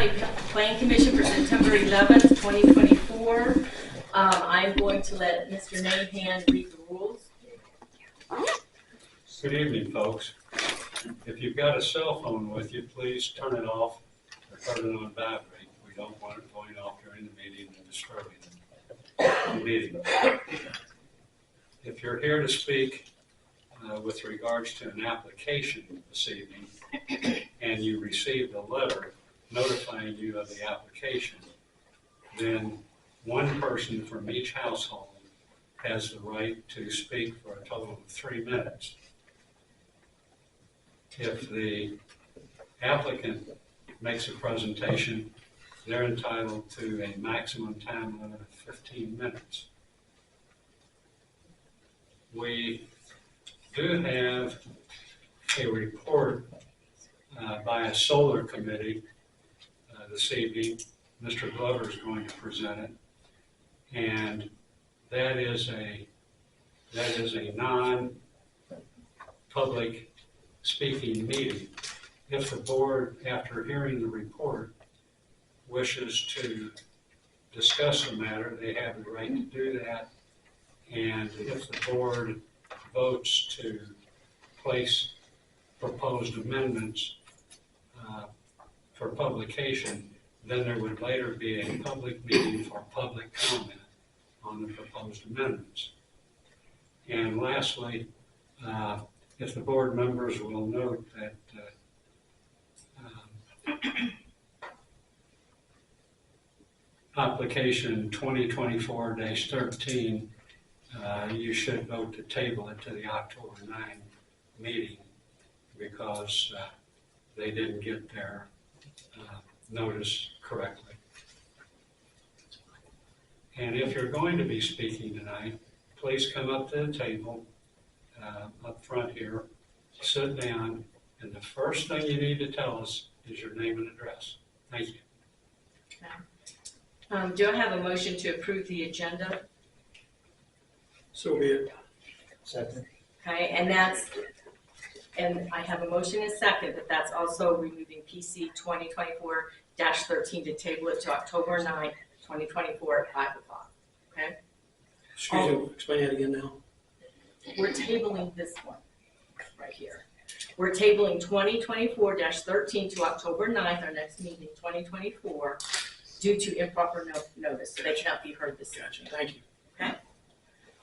County Plan Commission for September 11th, 2024. I'm going to let Mr. Nahan read the rules. Good evening, folks. If you've got a cell phone with you, please turn it off or turn it on battery. We don't want it going off during the meeting and disturbing the meeting. If you're here to speak with regards to an application this evening and you received a letter notifying you of the application, then one person from each household has the right to speak for a total of 3 minutes. If the applicant makes a presentation, they're entitled to a maximum time limit of 15 minutes. We do have a report by a solar committee this evening. Mr. Glover is going to present it, and that is a non-public speaking meeting. If the board, after hearing the report, wishes to discuss the matter, they have the right to do that. And if the board votes to place proposed amendments for publication, then there would later be a public meeting for public comment on the proposed amendments. And lastly, if the board members will note that application 2024-13, you should vote to table it to the October 9 meeting because they didn't get their notice correctly. And if you're going to be speaking tonight, please come up to the table up front here, sit down, and the first thing you need to tell us is your name and address. Thank you. Do I have a motion to approve the agenda? So be it. Second. Okay, and I have a motion and a second, but that's also removing PC 2024-13 to table it to October 9, 2024 at 5 o'clock. Okay? Excuse me, explain that again now. We're tabling this one right here. We're tabling 2024-13 to October 9th, our next meeting, 2024, due to improper notice, so they cannot be heard this evening. Gotcha, thank you. Okay?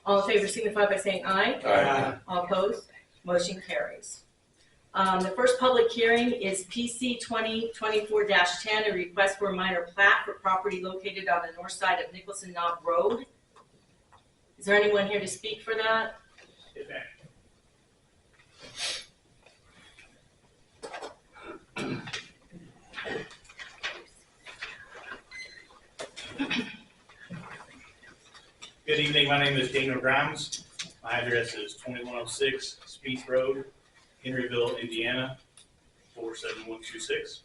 All in favor signify by saying aye. Aye. All opposed? Motion carries. The first public hearing is PC 2024-10, a request for a minor plat for property located on the north side of Nicholson Knob Road. Is there anyone here to speak for that? Good evening, my name is Daniel Grimes. My address is 2106 Spieth Road, Henryville, Indiana, 47126.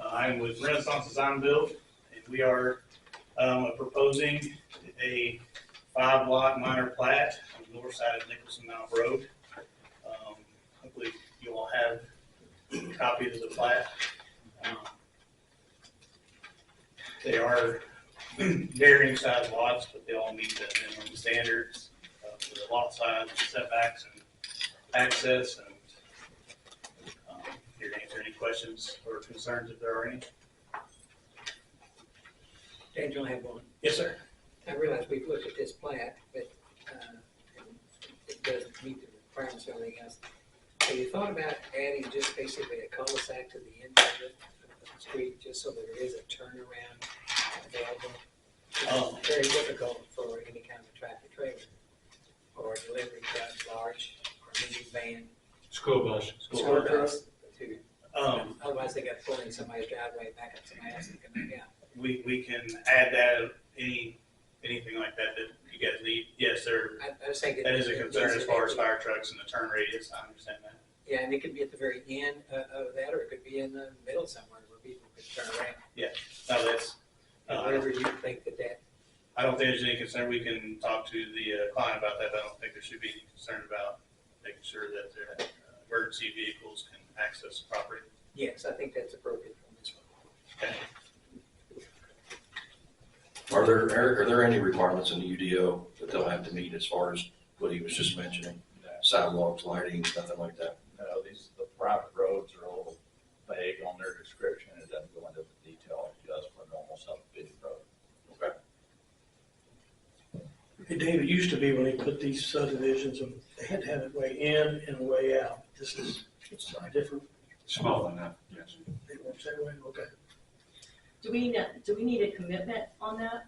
I'm with Renaissance Design and Build, and we are proposing a 5-lot minor plat on the north side of Nicholson Knob Road. Hopefully you all have copies of the plat. They are varying size lots, but they all meet the minimum standards for the lot size, setbacks, and access. And here to answer any questions or concerns if there are any. Daniel, I have one. Yes, sir. I realize we've looked at this plat, but it doesn't meet the requirements or anything else. Have you thought about adding just basically a cul-de-sac to the end of the street, just so there is a turnaround available? It's very difficult for any kind of tractor trailer or delivery truck, large or minivan. School bus. School bus to, otherwise they got to pull in somebody's driveway, back up somebody else and come back out. We can add that, anything like that you guys need. Yes, sir. I was thinking That is a concern as far as fire trucks and the turn radius. I understand that. Yeah, and it could be at the very end of that, or it could be in the middle somewhere where people could turn around. No, that's, Whatever you think that. I don't think there's any concern. We can talk to the client about that. I don't think there should be any concern about making sure that their emergency vehicles can access the property. Yes, I think that's appropriate from this one. Are there any requirements in the UDO that they'll have to meet as far as what he was just mentioning? Sidewalks, lighting, nothing like that? No, the private roads are a little vague on their description. It doesn't go into the detail it does for a normal subdivision road. Okay. Hey, Dave, it used to be when they put these subdivisions, they had to have a way in and a way out. This is, it's different. Small enough, yes. It works that way, okay. Do we need a commitment on that?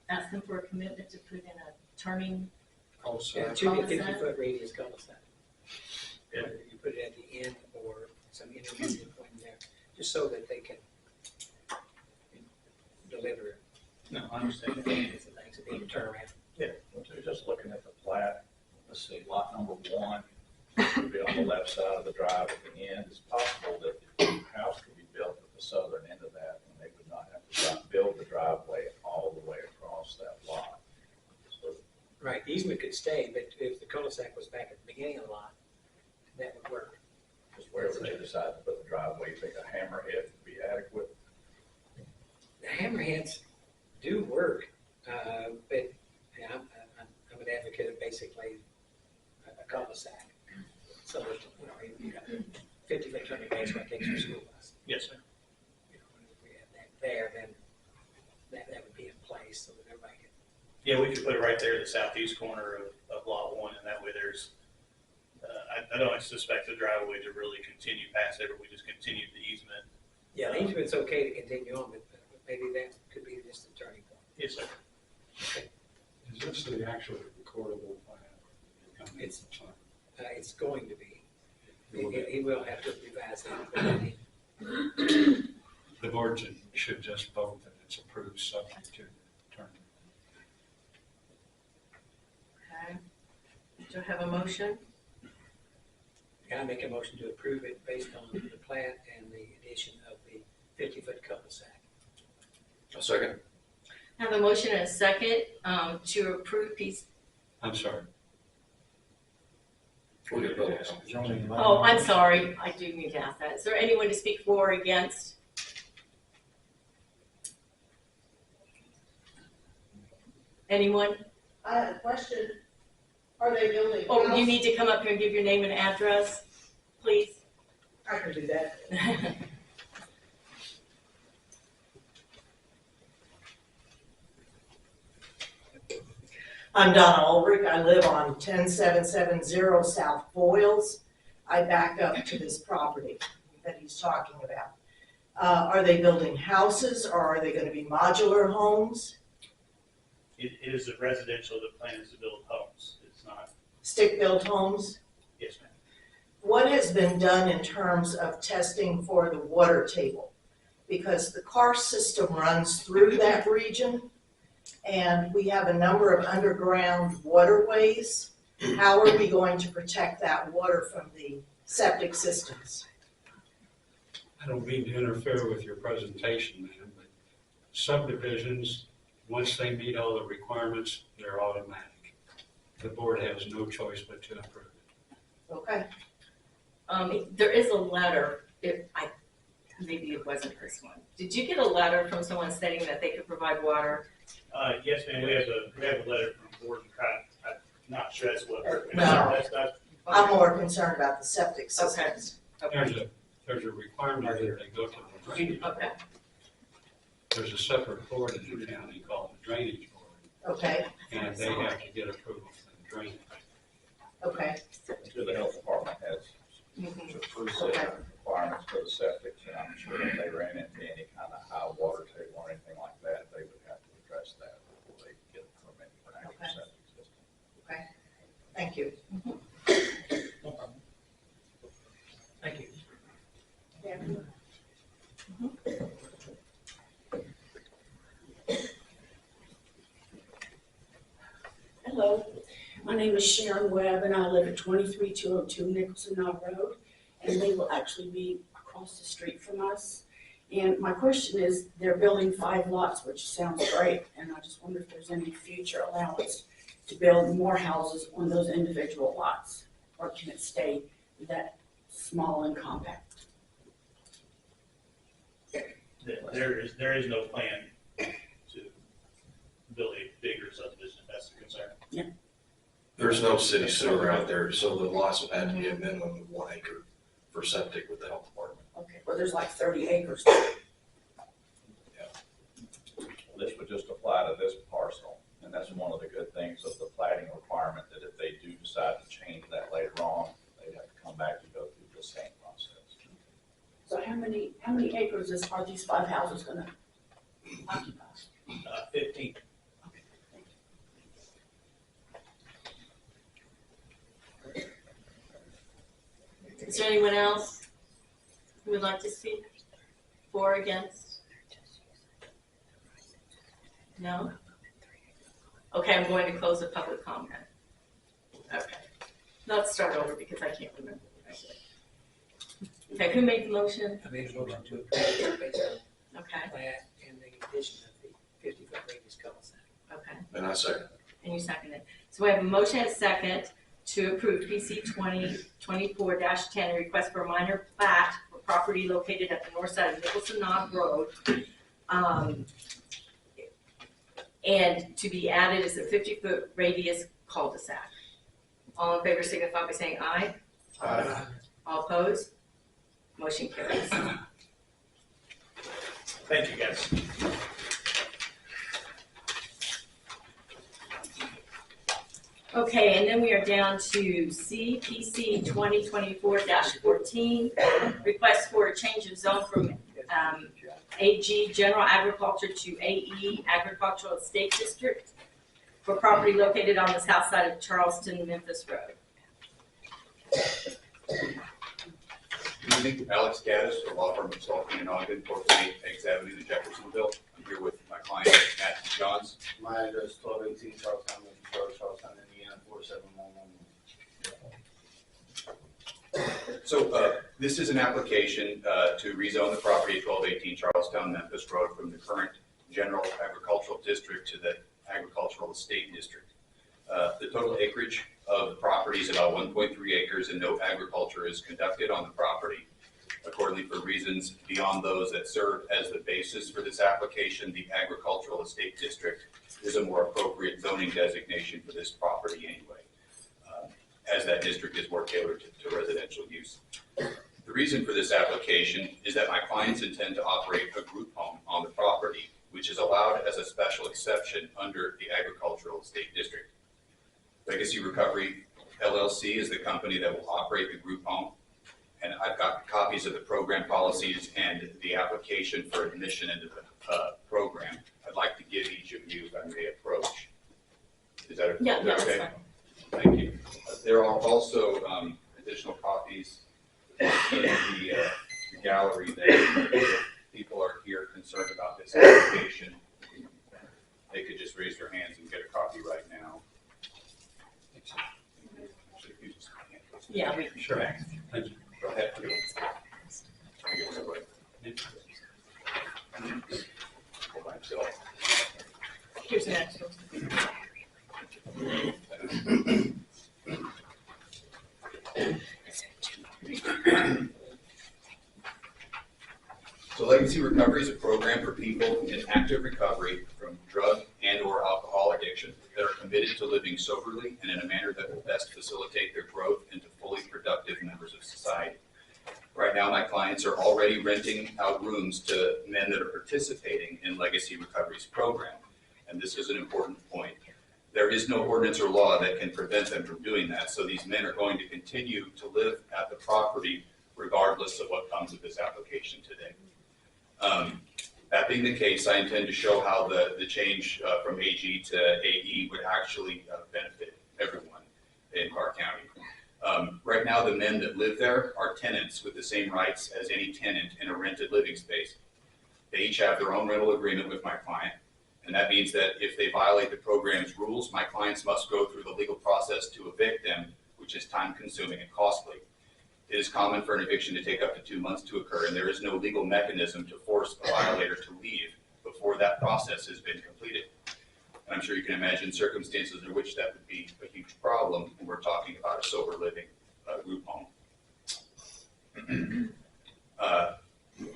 Ask them for a commitment to put in a turning, Yeah, Also, it should be a Cul-de-sac? 50-foot radius cul-de-sac. Yeah. Whether you put it at the end or some intermediate point in there, just so that they can deliver No, I understand. the things that need to turn around. So just looking at the plat, let's see, lot number 1 would be on the left side of the drive at the end. It's possible that the house could be built at the southern end of that, and they would not have to build the driveway all the way across that lot. So Right, the easement could stay, but if the cul-de-sac was back at the beginning of the lot, that would work. just wherever they decide to put the driveway, you think a hammerhead would be adequate? The hammerheads do work, but yeah, I'm an advocate of basically a cul-de-sac. So that, you got 50-foot turning lanes when it takes your school bus. Yes, sir. If we had that there, then that would be in place so that everybody can. Yeah, we could put it right there at the southeast corner of lot 1, and that way there's, I don't suspect the driveway to really continue past it, but we just continue the easement. Yeah, the easement's okay to continue on, but maybe that could be just a turning point. Yes, sir. is this the actual recordable plan? It's going to be. He will have to revise that. The board should just vote that it's approved subject to turn. okay? Do I have a motion? I make a motion to approve it based on the plat and the addition of the 50-foot cul-de-sac. A second? I have a motion and a second to approve I'm sorry. We'll get both. Oh, I'm sorry, I do need to ask that. Is there anyone to speak for or against? Anyone? I have a question. Are they building? Oh, you house? need to come up here and give your name and address, please. I can do that. I'm Donna Ulrich. I live on 10770 South Boyles. I back up to this property that he's talking about. Are they building houses or are they going to be modular homes, It is a residential, the plan is to build homes. It's not, stick-built homes? yes, ma'am. What has been done in terms of testing for the water table? Because the karst system runs through that region, and we have a number of underground waterways. How are we going to protect that water from the septic systems? I don't mean to interfere with your presentation, ma'am, but subdivisions, once they meet all the requirements, they're automatic. The board has no choice but to approve it. Okay, There is a letter, maybe it wasn't this one. Did you get a letter from someone stating that they could provide water? Yes, ma'am, we have a letter from Gordon Pratt. I'm not sure that's what. No. That's not, I'm more concerned about the septic systems. There's a requirement that they go to the drainage. Okay, There's a separate board in the county called the Drainage Board, Okay, and they have to get approval from the drainage. okay, The health department has mhm. approved requirements for the septic, and I'm sure if they ran into any kind of high water table or anything like that, they would have to address that before they get a permit for an actual Okay. septic system. thank you. no problem. Thank you. Hello, my name is Sharon Webb and I live at 23202 Nicholson Knob Road, and they will actually be across the street from us. And my question is, they're building 5 lots, which sounds great, and I just wonder if there's any future allowance to build more houses on those individual lots, or can it stay that small and compact? There is no plan to build a bigger subdivision, if that's the concern. There's no city sewer out there, so the lots would have to be a minimum of 1 acre for septic with the health department. Okay, well, there's like 30 acres. This would just apply to this parcel, and that's one of the good things of the plating requirement, that if they do decide to change that later on, they'd have to come back and go through the same process. So how many acres are these 5 houses gonna occupy? 15. Is there anyone else who would like to speak? For or against? No? Okay, I'm going to close the public comment. Okay. Let's start over because I can't remember. Okay, who made the motion? I made a motion to approve based on Okay, plat and the addition of the 50-foot radius cul-de-sac. okay. And I second. And you seconded. So we have a motion and a second to approve PC 2024-10, a request for a minor plat for property located at the north side of Nicholson Knob Road. And to be added is a 50-foot radius cul-de-sac. All in favor signify by saying aye. Aye. All opposed? Motion carries. Thank you, guys. Okay, and then we are down to CPC 2024-14, request for a change of zone from AG General Agriculture to AE Agricultural Estate District for property located on the south side of Charleston Memphis Road. Good evening, Alex Gaddis, the law firm of Salty and Ogden, 448 Eggs Avenue in Jeffersonville. I'm here with my client, Matthew Johns. My address, 1218 Charlestown, Charlestown, Indiana, 47111. So this is an application to rezone the property at 1218 Charlestown Memphis Road from the current General Agricultural District to the Agricultural Estate District. The total acreage of the property is about 1.3 acres and no agriculture is conducted on the property. Accordingly, for reasons beyond those that serve as the basis for this application, the Agricultural Estate District is a more appropriate zoning designation for this property anyway, as that district is more tailored to residential use. The reason for this application is that my clients intend to operate a group home on the property, which is allowed as a special exception under the Agricultural Estate District. Legacy Recovery LLC is the company that will operate the group home, and I've got copies of the program policies and the application for admission into the program. I'd like to give each of you, if I may approach. Is that okay? Yeah, that's fine. Thank you. There are also additional copies in the gallery that if people are here concerned about this application, they could just raise their hands and get a copy right now. Yeah, we Sure. Thank you. Go ahead. Here's the next one. So Legacy Recovery is a program for people in active recovery from drug and or alcohol addiction that are committed to living soberly and in a manner that will best facilitate their growth into fully productive members of society. Right now, my clients are already renting out rooms to men that are participating in Legacy Recovery's program, and this is an important point. There is no ordinance or law that can prevent them from doing that, so these men are going to continue to live at the property regardless of what comes of this application today. That being the case, I intend to show how the change from AG to AE would actually benefit everyone in Clark County. Right now, the men that live there are tenants with the same rights as any tenant in a rented living space. They each have their own rental agreement with my client, and that means that if they violate the program's rules, my clients must go through the legal process to evict them, which is time-consuming and costly. It is common for an eviction to take up to 2 months to occur, and there is no legal mechanism to force a violator to leave before that process has been completed. And I'm sure you can imagine circumstances in which that would be a huge problem when we're talking about a sober living group home.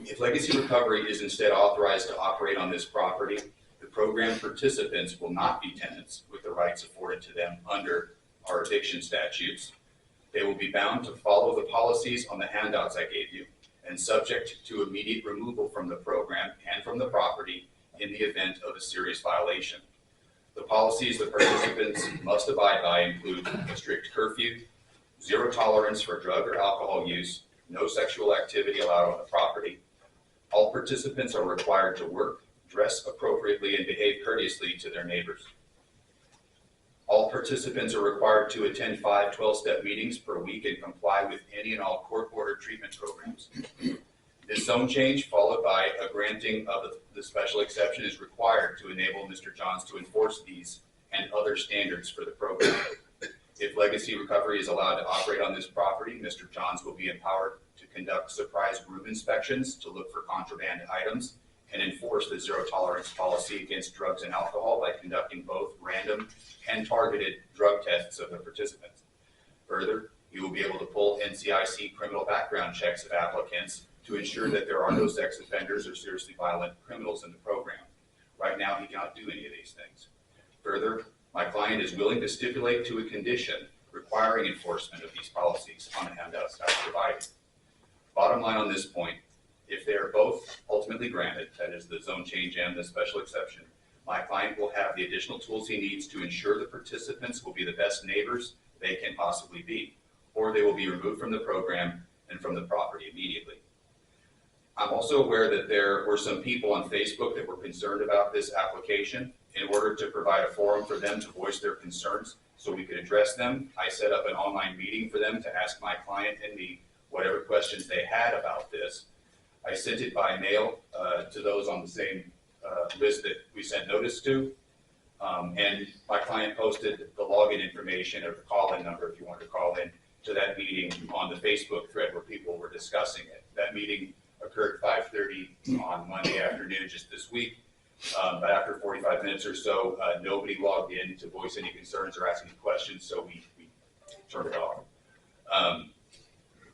If Legacy Recovery is instead authorized to operate on this property, the program participants will not be tenants with the rights afforded to them under our eviction statutes. They will be bound to follow the policies on the handouts I gave you and subject to immediate removal from the program and from the property in the event of a serious violation. The policies the participants must abide by include a strict curfew, zero tolerance for drug or alcohol use, no sexual activity allowed on the property. All participants are required to work, dress appropriately, and behave courteously to their neighbors. All participants are required to attend 5 12-step meetings per week and comply with any and all court-ordered treatment programs. This zone change, followed by a granting of the special exception, is required to enable Mr. Johns to enforce these and other standards for the program. If Legacy Recovery is allowed to operate on this property, Mr. Johns will be empowered to conduct surprise room inspections to look for contraband items and enforce the zero tolerance policy against drugs and alcohol by conducting both random and targeted drug tests of the participants. Further, he will be able to pull NCIC criminal background checks of applicants to ensure that there are no sex offenders or seriously violent criminals in the program. Right now, he cannot do any of these things. Further, my client is willing to stipulate to a condition requiring enforcement of these policies on the handouts I provided. Bottom line on this point, if they are both ultimately granted, that is the zone change and the special exception, my client will have the additional tools he needs to ensure the participants will be the best neighbors they can possibly be, or they will be removed from the program and from the property immediately. I'm also aware that there were some people on Facebook that were concerned about this application. In order to provide a forum for them to voice their concerns so we could address them, I set up an online meeting for them to ask my client and me whatever questions they had about this. I sent it by mail to those on the same list that we sent notice to. And my client posted the login information or the call-in number, if you want to call in, to that meeting on the Facebook thread where people were discussing it. That meeting occurred at 5:30 on Monday afternoon just this week. But after 45 minutes or so, nobody logged in to voice any concerns or ask any questions, so we turned it off.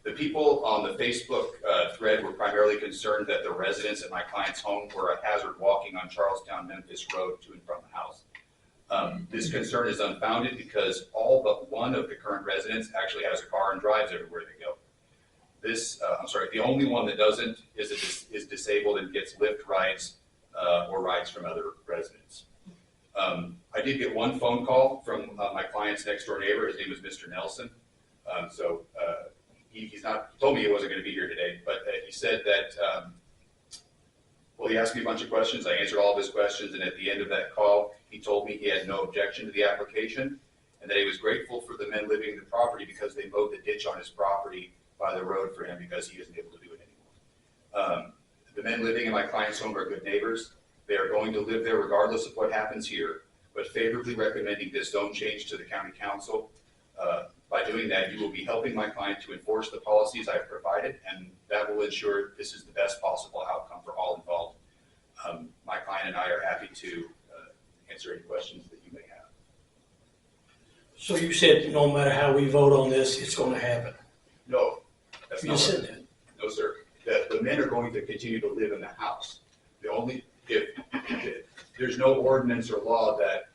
The people on the Facebook thread were primarily concerned that the residents at my client's home were a hazard walking on Charlestown-Memphis Road to and from the house. This concern is unfounded because all but one of the current residents actually has a car and drives everywhere they go. The only one that doesn't is disabled and gets Lyft rides or rides from other residents. I did get one phone call from my client's next door neighbor. His name is Mr. Nelson. He told me he wasn't going to be here today, but he said that, he asked me a bunch of questions. I answered all of his questions, and at the end of that call, he told me he had no objection to the application and that he was grateful for the men living in the property because they mowed the ditch on his property by the road for him because he isn't able to do it anymore. The men living in my client's home are good neighbors. They are going to live there regardless of what happens here, but favorably recommending this zone change to the county council. By doing that, you will be helping my client to enforce the policies I've provided, and that will ensure this is the best possible outcome for all involved. My client and I are happy to answer any questions that you may have. So you said no matter how we vote on this, it's going to happen. No, that's You not said what- that. No, sir. The men are going to continue to live in the house. If there's no ordinance or law that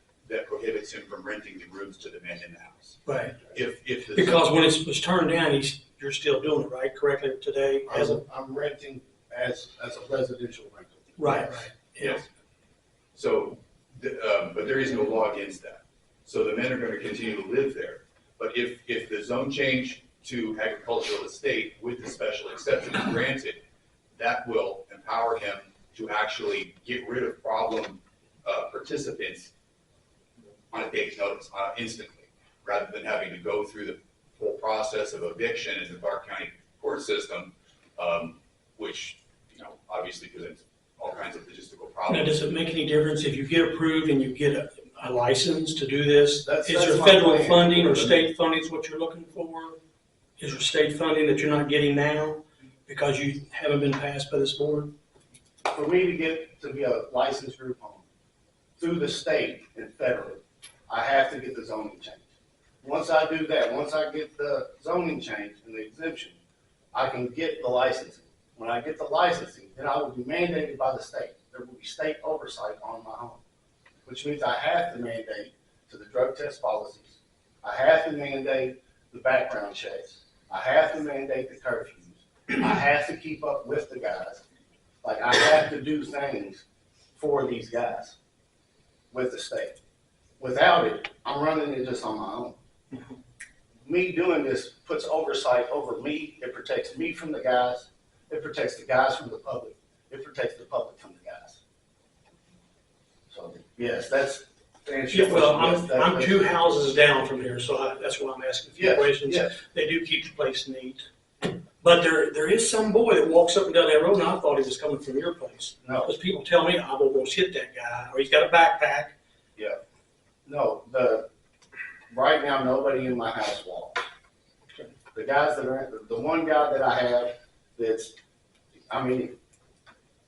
prohibits him from renting the rooms to the men in the house. Right. Because when it was turned down, you're still doing it, right, correctly today? I'm renting as a residential rental. Right. Yes. So, but there is no law against that. So the men are going to continue to live there. But if the zone change to agricultural estate with the special exception is granted, that will empower him to actually get rid of problem participants on a day's notice, instantly, rather than having to go through the whole process of eviction in the Clark County court system, which, obviously presents all kinds of logistical problems. Now, does it make any difference if you get approved and you get a license to do this? That's Is there my federal plan. funding or state funding is what you're looking for? Is there state funding that you're not getting now because you haven't been passed by this board? For me to get to be a licensed group home through the state and federally, I have to get the zoning change. Once I do that, once I get the zoning change and the exemption, I can get the licensing. When I get the licensing, then I will be mandated by the state. There will be state oversight on my home. which means I have to mandate to the drug test policies. I have to mandate the background checks. I have to mandate the curfews. I have to keep up with the guys. Like, I have to do things for these guys with the state. Without it, I'm running it just on my own. Me doing this puts oversight over me. It protects me from the guys. It protects the guys from the public. It protects the public from the guys. So, yes, that's the answer. Yeah, well, I'm 2 houses down from here, so that's why I'm asking a few Yes, questions. yes. They do keep the place neat. But there is some boy that walks up and down that road, and I thought he was coming from your place. No, Because people tell me, I will go hit that guy, or he's got a backpack. no, right now, nobody in my house walks. The guys that are, the one guy that I have that's, I mean,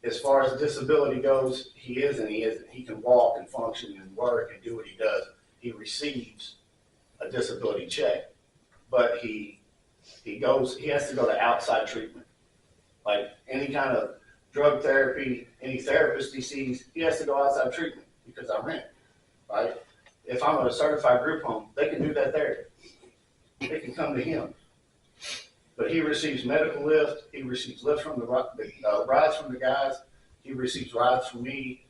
as far as disability goes, he is and he isn't. He can walk and function and work and do what he does. He receives a disability check, but he has to go to outside treatment. Like any kind of drug therapy, any therapist he sees, he has to go outside treatment because I rent, right? If I'm at a certified group home, they can do that there. They can come to him. But he receives medical lift, he receives lift from the rides from the guys, he receives rides from me,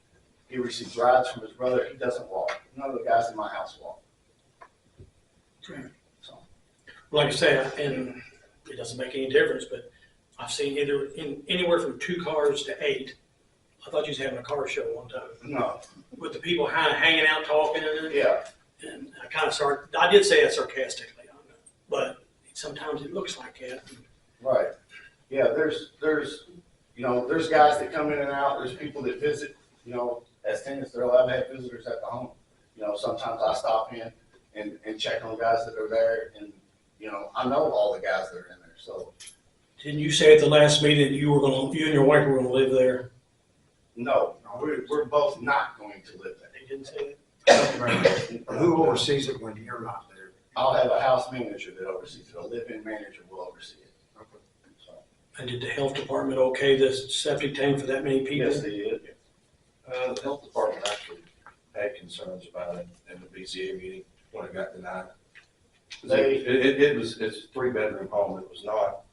he receives rides from his brother. He doesn't walk. None of the guys in my house walk. So, Like I said, and it doesn't make any difference, but I've seen anywhere from 2 cars to 8. I thought you was having a car show one time. no, With the people kind of hanging out talking yeah, and I did say that sarcastically, but sometimes it looks like that. right. Yeah, there's guys that come in and out. There's people that visit, as tenants, they're allowed to have visitors at the home. Sometimes I stop in and check on guys that are there, and, I know all the guys that are in there, so, Didn't you say at the last meeting that you and your wife were gonna live there? no, we're both not going to live there. They didn't say that? Who oversees it when you're not there? I'll have a house manager that oversees it. A live-in manager will oversee it. So, And did the health department okay this septic tank for that many people? yes, they did. The health department actually had concerns about it in the BZA meeting when it got denied. It's a 3-bedroom home. It was not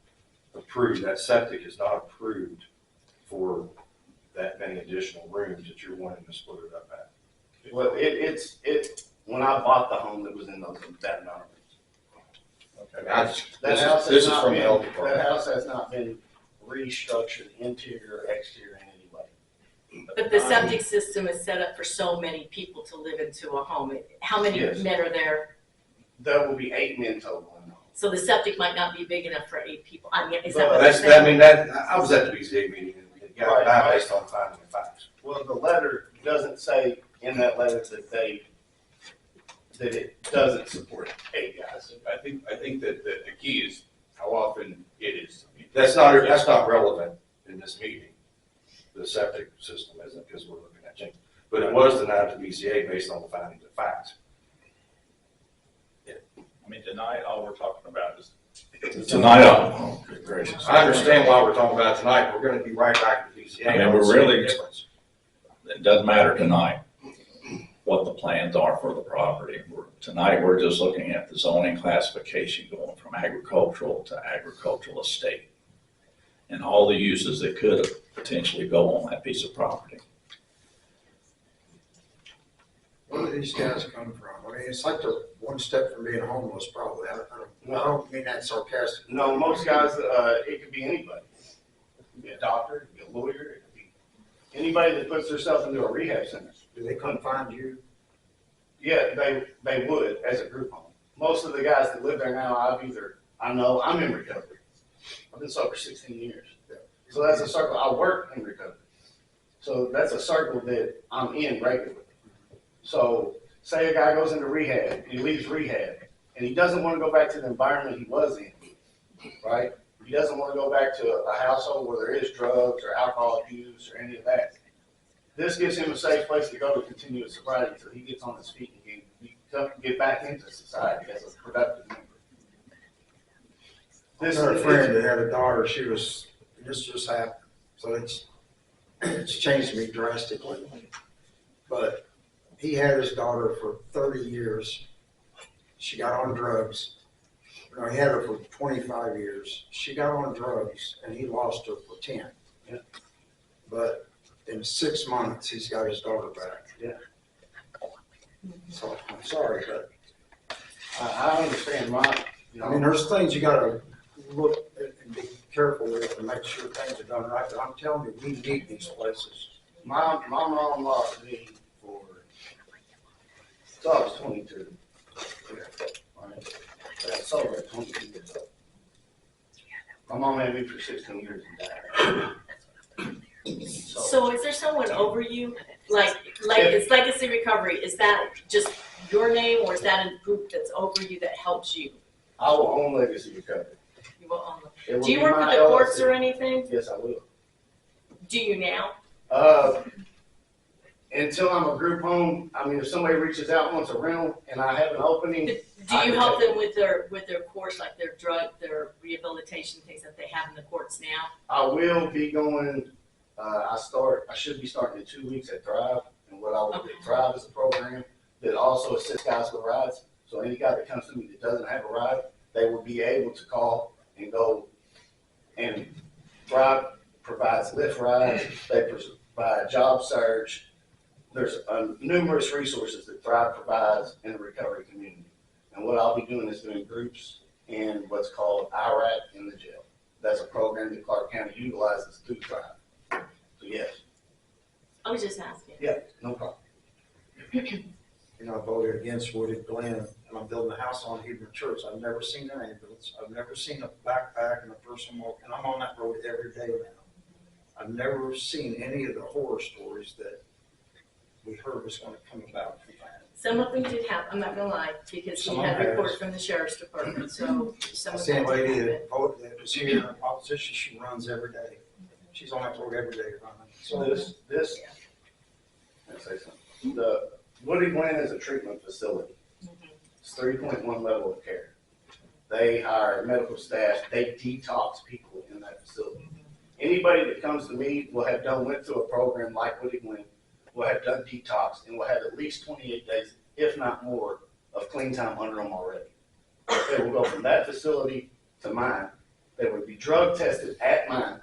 approved. That septic is not approved for that many additional rooms that you're wanting to split it up at. Well, when I bought the home, it was in that amount of rooms. Okay, That house this has is not from the health been, department. that house has not been restructured interior, exterior in any way. But the septic system is set up for so many people to live into a home. How many Yes. men are there? There will be 8 men total in the home. So the septic might not be big enough for 8 people. I mean, is that Well, what you're saying? I was at the BZA meeting and it got denied based on finding of facts. Well, the letter doesn't say in that letter that it doesn't support 8 guys. I think that the key is how often it is. That's not relevant in this meeting. The septic system isn't, because we're looking at change. But it was denied to BZA based on the findings of facts. I mean, tonight, all we're talking about is. Tonight, oh, good gracious. I understand why we're talking about it tonight. We're gonna be right back to BZA. I mean, we're really- It doesn't matter tonight what the plans are for the property. Tonight, we're just looking at the zoning classification going from agricultural to agricultural estate. And all the uses that could potentially go on that piece of property. Where do these guys come from? I mean, it's like they're one step from being homeless, probably. I don't mean that sarcastic. No, most guys, it could be anybody. It could be a doctor, it could be a lawyer, it could be anybody that puts themselves into a rehab center. Do they come find you? Yeah, they would as a group home. Most of the guys that live there now, I'm in recovery. I've been sober 16 years. So that's a circle. I work in recovery. So that's a circle that I'm in regularly. So say a guy goes into rehab, he leaves rehab, and he doesn't want to go back to the environment he was in, right? He doesn't want to go back to a household where there is drugs or alcohol abuse or any of that. This gives him a safe place to go to continue his sobriety until he gets on his feet and he can get back into society as a productive member. I had a friend that had a daughter, this just happened, so it's changed me drastically. But he had his daughter for 30 years. She got on drugs. No, he had her for 25 years. She got on drugs and he lost her for 10. Yeah. But in 6 months, he's got his daughter back. Yeah. So I'm sorry, but I understand I mean, there's things you gotta look at and be careful with and make sure things are done right. But I'm telling you, we need these places. my mom lost me for, so I was 22. Right? I got sober at 22 years old. My mom had me for 16 years and died. So is there someone over you, like it's Legacy Recovery, is that just your name, or is that a group that's over you that helps you? I will own Legacy Recovery. You will own them. It will Do you be work with my the courts LLC. or anything? Yes, I will. Do you now? Until I'm a group home, I mean, if somebody reaches out and wants a rental and I have an opening, Do you help them with their course, like their their rehabilitation things that they have in the courts now? I will be going, I should be starting in 2 weeks at Thrive. And what I will do, Thrive is a program that also assists guys with rides. So any guy that comes to me that doesn't have a ride, they will be able to call and go. And Thrive provides Lyft rides, they provide job search. There's numerous resources that Thrive provides in the recovery community. And what I'll be doing is doing groups in what's called IRAC in the jail. That's a program that Clark County utilizes through Thrive. So yes, I was just asking. yeah, no problem. You know, I voted against Wooded Glen, and I'm building a house on Hebron Church. I've never seen an ambulance. I've never seen a backpack and a person walking. I'm on that road every day now. I've never seen any of the horror stories that we heard was going to come about from that. Some of them did happen, I'm not gonna lie, because Some he of had them reports has. from the sheriff's department, so some I of seen them a lady did happen. that voted, that was here in opposition. She runs every day. She's on that road every day running. So this, let's say something. The Woody Glen is a treatment facility. It's 3.1 level of care. They hire medical staff, they detox people in that facility. Anybody that comes to me will have went through a program like Woody Glen, will have done detox, and will have at least 28 days, if not more, of clean time under them already. They will go from that facility to mine. They would be drug tested at mine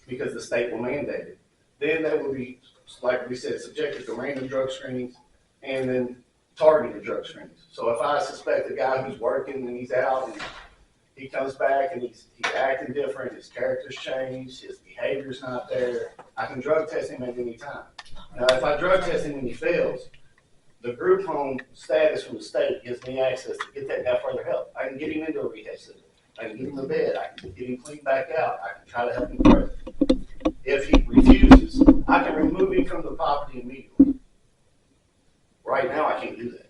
because the state will mandate it. Then they will be, like we said, subjected to random drug screenings and then targeted drug screenings. So if I suspect a guy who's working and he's out and he comes back and he's acting different, his character's changed, his behavior's not there, I can drug test him at any time. Now, if I drug test him and he fails, the group home status from the state gives me access to get that guy further help. I can get him into a rehab center. I can get him to bed. I can get him cleaned back out. I can try to help him further. If he refuses, I can remove him from the property immediately. Right now, I can't do that.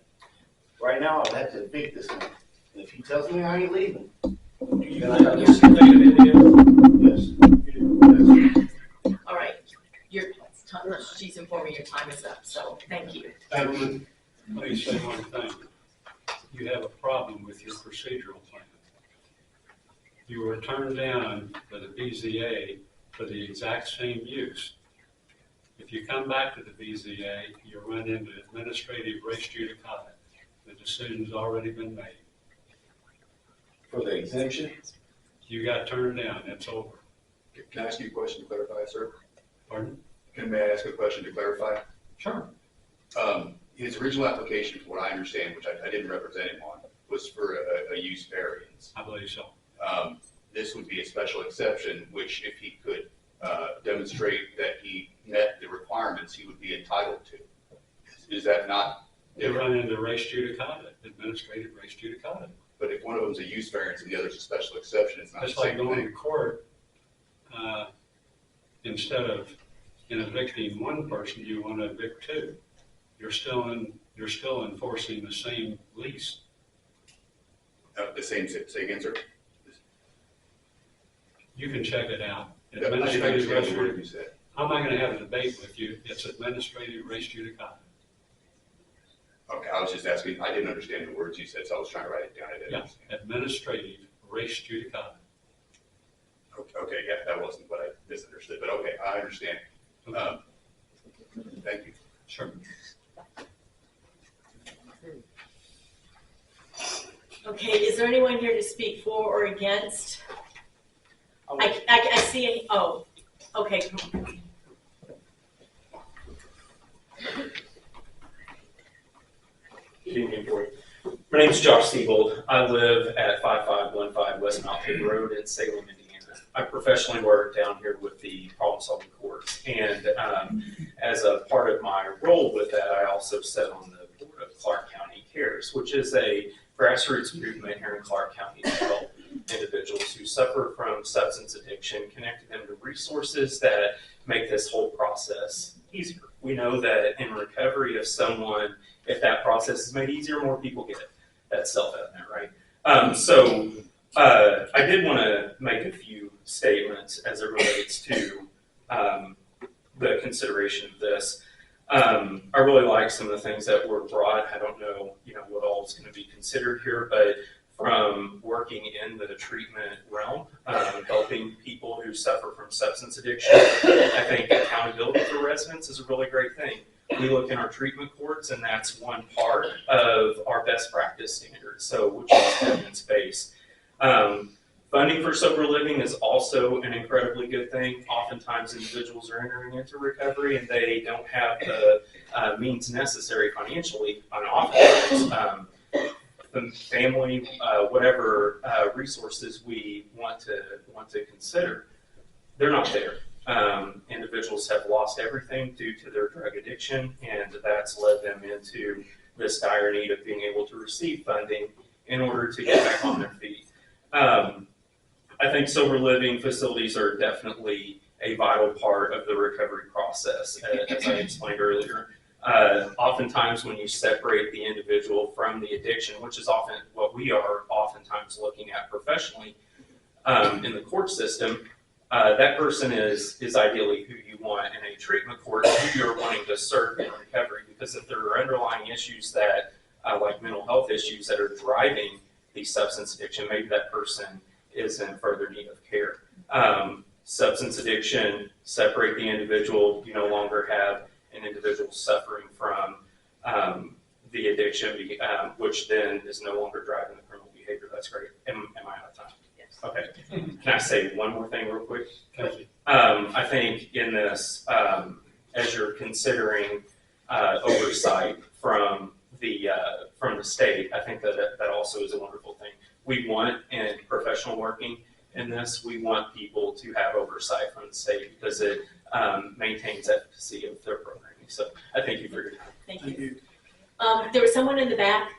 Right now, I'd have to evict this man. And if he tells me I ain't leaving, then I gotta Yes, they did, yes. All right, she's informing your time is up, so thank you. Let me say one thing. You have a problem with your procedural plan. You were turned down by the BZA for the exact same use. If you come back to the BZA, you run into administrative res judicata. The decision's already been made. For the exemption? You got turned down, it's over. Can I ask you a question to clarify, sir? Pardon? May I ask a question to clarify? Sure. His original application, from what I understand, which I didn't represent him on, was for a use variance. I believe so. This would be a special exception, which if he could demonstrate that he met the requirements, he would be entitled to. Is that not? You run into res judicata, administrative res judicata. But if one of them's a use variance and the other's a special exception, it's not the It's like same going to thing. court, instead of evicting one person, you want to evict two. You're still enforcing the same lease. The same, say again, sir? You can check it out. I didn't Administrative res understand the word judicata. you said. I'm not going to have a debate with you. It's administrative res judicata. Okay, I was just asking, I didn't understand the words you said, so I was trying to write it down. I didn't Yeah, understand. administrative res judicata. Okay, yeah, that wasn't what I misunderstood, but okay, I understand. Thank you. Sure. Okay, is there anyone here to speak for or against? I see, oh, okay. Good evening, board. My name is Josh Siebold. I live at 5515 West Mount Hood Road in Salem, Indiana. I professionally work down here with the problem solving courts. And as a part of my role with that, I also sit on the board of Clark County Cares, which is a grassroots movement here in Clark County to help individuals who suffer from substance addiction, connecting them to resources that make this whole process easier. We know that in recovery, if that process is made easier, more people get it. That's self-evident, right? So I did want to make a few statements as it relates to the consideration of this. I really like some of the things that were brought. I don't know, what all is going to be considered here, but from working in the treatment realm, helping people who suffer from substance addiction, I think accountability for residents is a really great thing. We look in our treatment courts, and that's one part of our best practice standards, which is evidence-based. Funding for sober living is also an incredibly good thing. Oftentimes individuals are entering into recovery and they don't have the means necessary financially, and oftentimes the family, whatever resources we want to consider, they're not there. Individuals have lost everything due to their drug addiction, and that's led them into this dire need of being able to receive funding in order to get back on their feet. I think sober living facilities are definitely a vital part of the recovery process, as I explained earlier. Oftentimes when you separate the individual from the addiction, which is often what we are oftentimes looking at professionally in the court system, that person is ideally who you want in a treatment court, who you're wanting to serve in recovery. Because if there are underlying issues that, like mental health issues that are driving the substance addiction, maybe that person is in further need of care. Substance addiction, separate the individual. You no longer have an individual suffering from the addiction, which then is no longer driving the criminal behavior. That's great. Am I out of time? Yes. Okay. Can I say one more thing real quick? Okay. I think in this, as you're considering oversight from the state, I think that also is a wonderful thing. We want, in professional working in this, we want people to have oversight from the state because it maintains efficacy of their programming. So I thank you for your time. Thank you. There was someone in the back.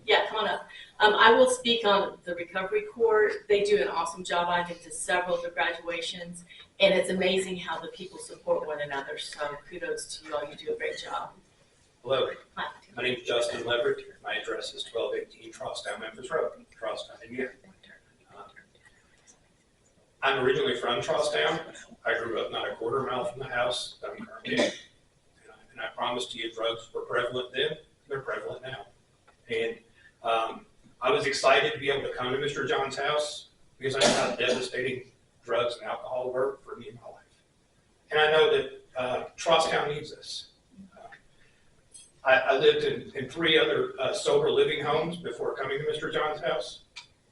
Yeah, come on up. I will speak on the recovery court. They do an awesome job. I've been to several of the graduations, and it's amazing how the people support one another. So kudos to you all. You do a great job. Hello, Hi. my name is Justin Leverett. My address is 1218 Crosstown Memphis Road, Crosstown, Indiana. I'm originally from Crosstown. I grew up not a quarter mile from the house that I'm currently in. And I promised you drugs were prevalent then, they're prevalent now. And I was excited to be able to come to Mr. John's house because I know how devastating drugs and alcohol were for me in my life. And I know that Crosstown needs this. I lived in 3 other sober living homes before coming to Mr. John's house,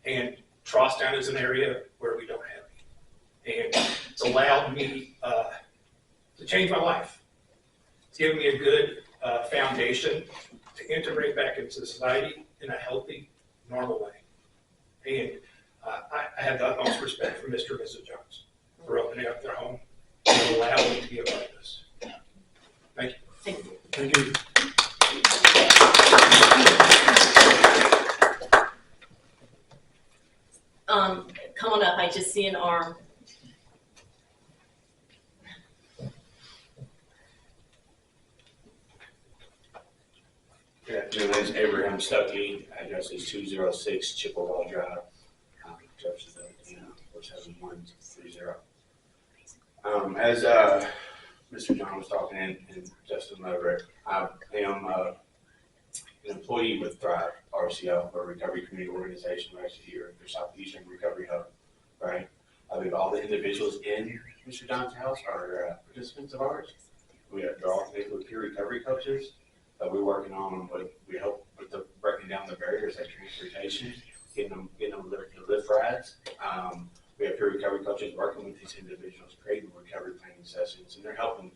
and Crosstown is an area where we don't have any. And it's allowed me to change my life. It's given me a good foundation to integrate back into society in a healthy, normal way. And I have the utmost respect for Mr. and Mrs. Jones for opening up their home and allowing me to be a part of this. Thank you. Thank you. Thank you. Come on up. I just see an arm. Good afternoon, my name is Abraham Stuckey. Address is 206 Chippewa Drive, Jefferson, Indiana, 47130. As Mr. John was talking and Justin Leverett, I am an employee with Thrive RCO, or Recovery Community Organization. We're actually here at the Southeastern Recovery Hub, right? I believe all the individuals in Mr. John's house are participants of ours. They're all connected with peer recovery coaches. We're working on what we help with breaking down the barriers like transportation, with Brad's. We have peer recovery coaches working with these individuals, creating recovery planning sessions, and they're helping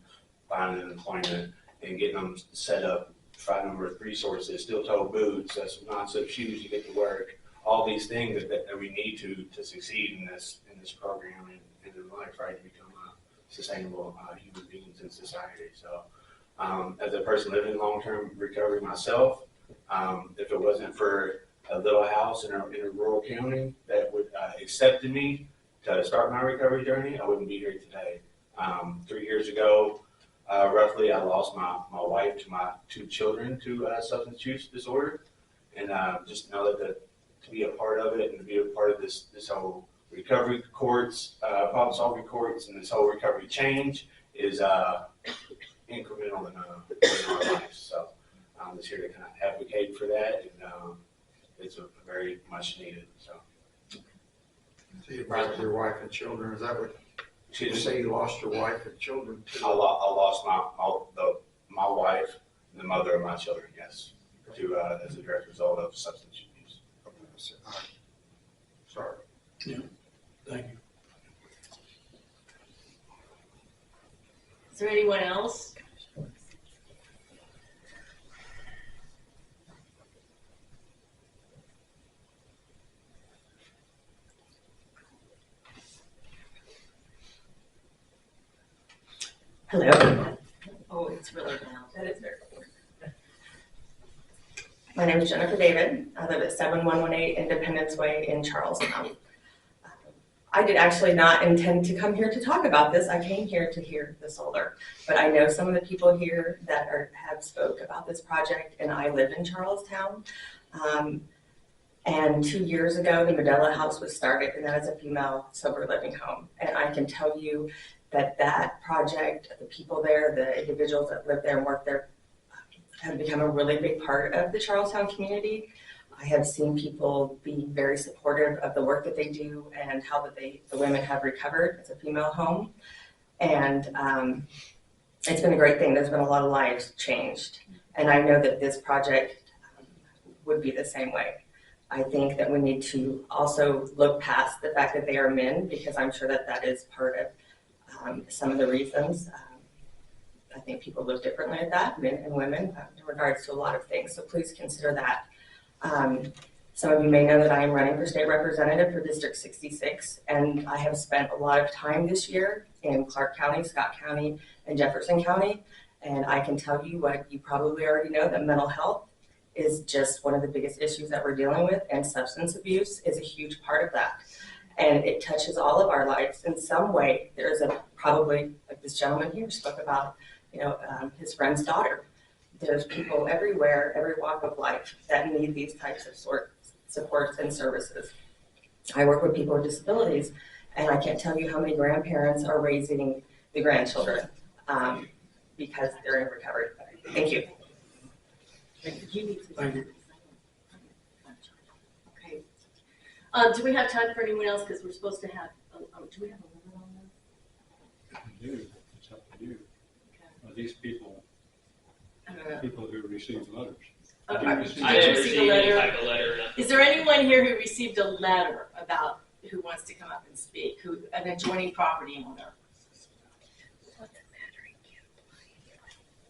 find an employment and getting them set up, finding them with resources, steel-toe boots, some non-slip shoes to get to work, all these things that we need to succeed in this program and in life, right, to become sustainable human beings in society. So as a person living in long-term recovery myself, if it wasn't for a little house in a rural county that would accepted me to start my recovery journey, I wouldn't be here today. 3 years ago, roughly, I lost my wife to my 2 children to substance use disorder, and just know that to be a part of it and to be a part of this whole recovery courts, problem solving courts, and this whole recovery change is incremental in our lives. So I'm just here to kind of advocate for that, and it's very much needed. So you lost your wife and children, is that what? You say you lost your wife and children too? I lost my wife, and the mother of my children, yes, to as a direct result of substance abuse. Sorry. Yeah, thank you. Is there anyone else? Hello, Oh, it's really loud. that is very cool. My name is Jennifer David. I live at 7118 Independence Way in Charlestown. I did actually not intend to come here to talk about this. I came here to hear the solar. But I know some of the people here that have spoke about this project, and I live in Charlestown. And 2 years ago, the Medela House was started, and that is a female sober living home. And I can tell you that project, the people there, the individuals that live there and work there, have become a really big part of the Charlestown community. I have seen people be very supportive of the work that they do and how the women have recovered as a female home. And it's been a great thing. There's been a lot of lives changed. And I know that this project would be the same way. I think that we need to also look past the fact that they are men, because I'm sure that is part of some of the reasons. I think people look differently at that, men and women, in regards to a lot of things. So please consider that. Some of you may know that I am running for state representative for District 66, and I have spent a lot of time this year in Clark County, Scott County, and Jefferson County. And I can tell you what you probably already know, that mental health is just one of the biggest issues that we're dealing with, and substance abuse is a huge part of that. And it touches all of our lives in some way. There's probably, like this gentleman here spoke about, his friend's daughter. There's people everywhere, every walk of life, that need these types of supports and services. I work with people with disabilities, and I can't tell you how many grandparents are raising the grandchildren because they're in recovery. Thank you. Thank you. Okay. Do we have time for anyone else? Because we're supposed to have, do we have a limit on this? You do, it's up to you. Okay. Are these people who receive letters? Okay. Did you I didn't receive a letter. Type of letter. Is there anyone here who received a letter about who wants to come up and speak, an adjoining property owner?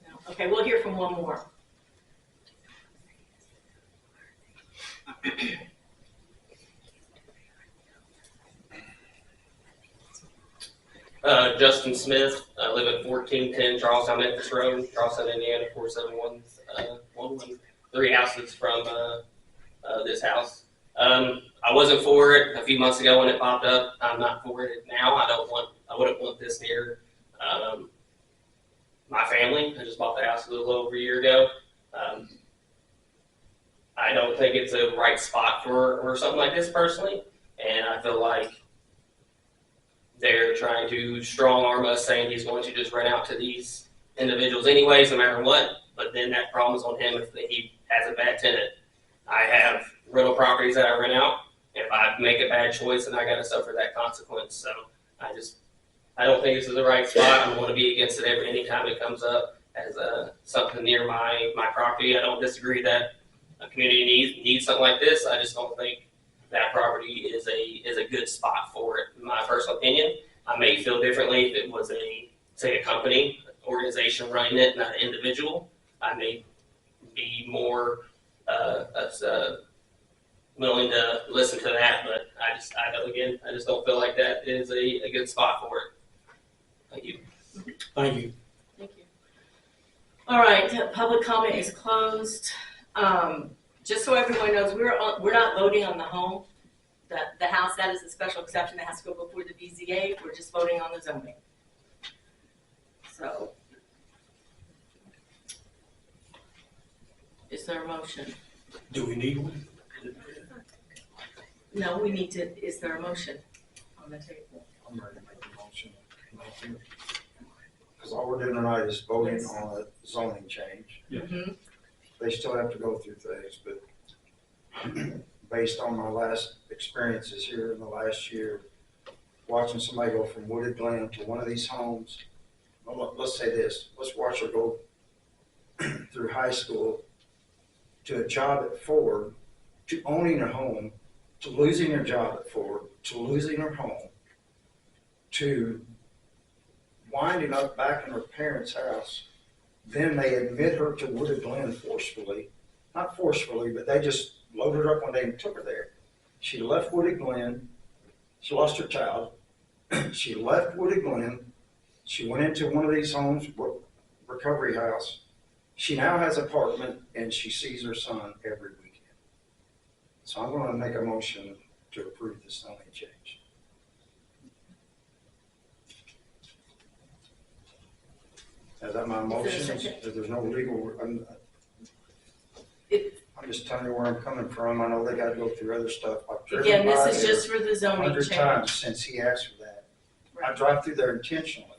No? Okay, we'll hear from one more. Justin Smith. I live at 1410 Charlestown Memphis Road, Charlestown, Indiana 47111. 3 houses from this house. I wasn't for it a few months ago when it popped up. I'm not for it now. I wouldn't want this near my family. I just bought the house a little over a year ago. I don't think it's a right spot for something like this personally, and I feel like they're trying to strong arm us, saying he's going to just rent out to these individuals anyways, no matter what. But then that problem's on him if he has a bad tenant. I have rental properties that I rent out. If I make a bad choice, then I got to suffer that consequence. So I don't think this is the right spot. I'm going to be against it anytime it comes up as something near my property. I don't disagree that a community needs something like this. I just don't think that property is a good spot for it. In my personal opinion, I may feel differently if it was say a company, organization running it, not an individual. I may be more willing to listen to that, but I just don't feel like that is a good spot for it. Thank you. Thank you. Thank you. All right, public comment is closed. Just so everyone knows, we're not voting on the home, the house. That is a special exception that has to go before the BZA. We're just voting on the zoning. So, is there a motion? Do we need one? No, we need to, is there a motion on the table? I'm ready to make a motion. Because all we're doing tonight is voting Yes. on a zoning change. Mm-hmm. They still have to go through things, but based on my last experiences here in the last year, watching somebody go from Wooded Glen to one of these homes, well, let's say this, let's watch her go through high school to a job at Ford, to owning a home, to losing her job at Ford, to losing her home, to winding up back in her parents' house. Then they admit her to Wooded Glen forcefully. Not forcefully, but they just loaded her up one day and took her there. She left Wooded Glen. She lost her child. She left Wooded Glen. She went into one of these homes, recovery house. She now has an apartment, and she sees her son every weekend. So I'm going to make a motion to approve this zoning change. Is that my motion? If there's no legal, I'm just telling you where I'm coming from. I know they got to go through other stuff. I've driven Again, by this is there just for the zoning 100 change. times since he asked for that. I drive through there intentionally.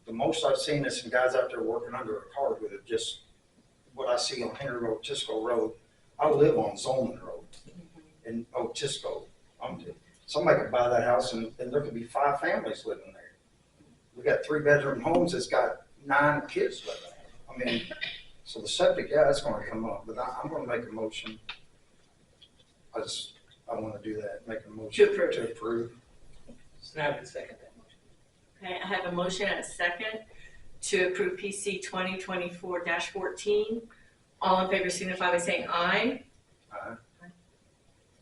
The most I've seen is some guys out there working under a car with it, just what I see on Henry Road, Tisco Road. I live on Zolman Road in Tisco. Somebody could buy that house and there could be 5 families living there. We got 3-bedroom homes that's got 9 kids living there. I mean, so the septic, yeah, it's going to come up, but I'm going to make a motion. I want to do that, make a motion to approve. Now I can second that motion. Okay, I have a motion and a second to approve PC 2024-14. All in favor signify by saying aye. Aye.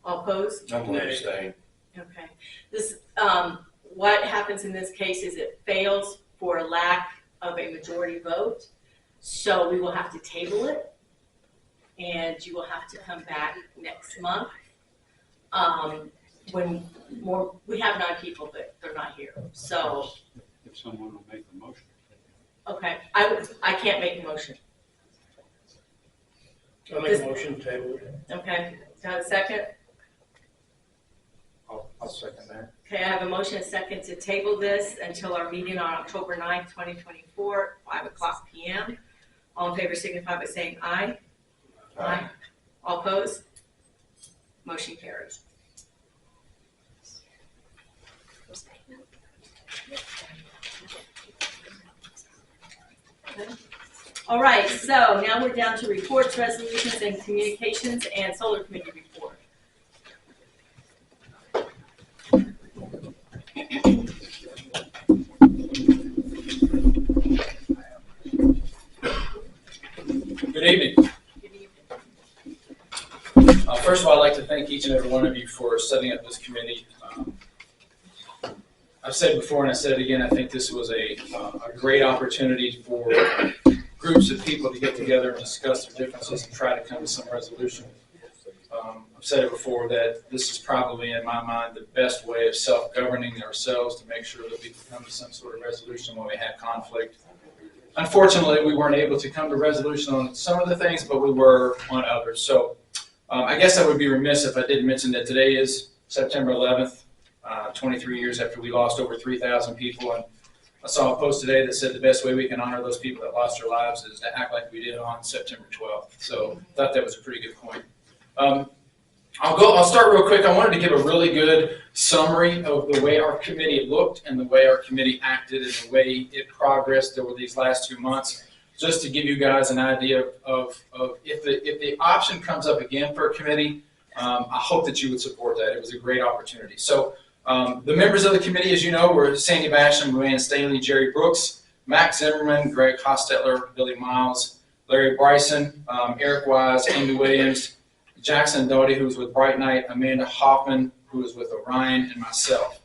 All opposed? I'm going to stay. Okay. This, what happens in this case is it fails for lack of a majority vote. So we will have to table it, and you will have to come back next month. We have 9 people, but they're not here. So, If someone will make the motion. okay, I can't make a motion. I'll make a motion to table it. Okay, do I have a second? I'll second that. Okay, I have a motion and a second to table this until our meeting on October 9th, 2024, 5:00 p.m. All in favor signify by saying aye. Aye. All opposed? Motion carries. All right, so now we're down to reports, resolutions, and communications, and solar committee report. Good evening. First of all, I'd like to thank each and every one of you for setting up this committee. I've said it before and I said it again, I think this was a great opportunity for groups of people to get together and discuss their differences and try to come to some resolution. I've said it before that this is probably, in my mind, the best way of self-governing ourselves to make sure that we can come to some sort of resolution when we have conflict. Unfortunately, we weren't able to come to resolution on some of the things, but we were on others. So I guess I would be remiss if I didn't mention that today is September 11th, 23 years after we lost over 3,000 people. And I saw a post today that said the best way we can honor those people that lost their lives is to act like we did on September 12th. So I thought that was a pretty good point. I'll start real quick. I wanted to give a really good summary of the way our committee looked and the way our committee acted and the way it progressed over these last 2 months, just to give you guys an idea of if the option comes up again for a committee, I hope that you would support that. It was a great opportunity. So the members of the committee, as you know, were Sandy Basham, Luann Staley, Jerry Brooks, Max Zimmerman, Greg Hostetler, Billy Miles, Larry Bryson, Eric Wise, Amy Williams, Jackson Doty, who was with Bright Night, Amanda Hoffman, who was with Orion, and myself.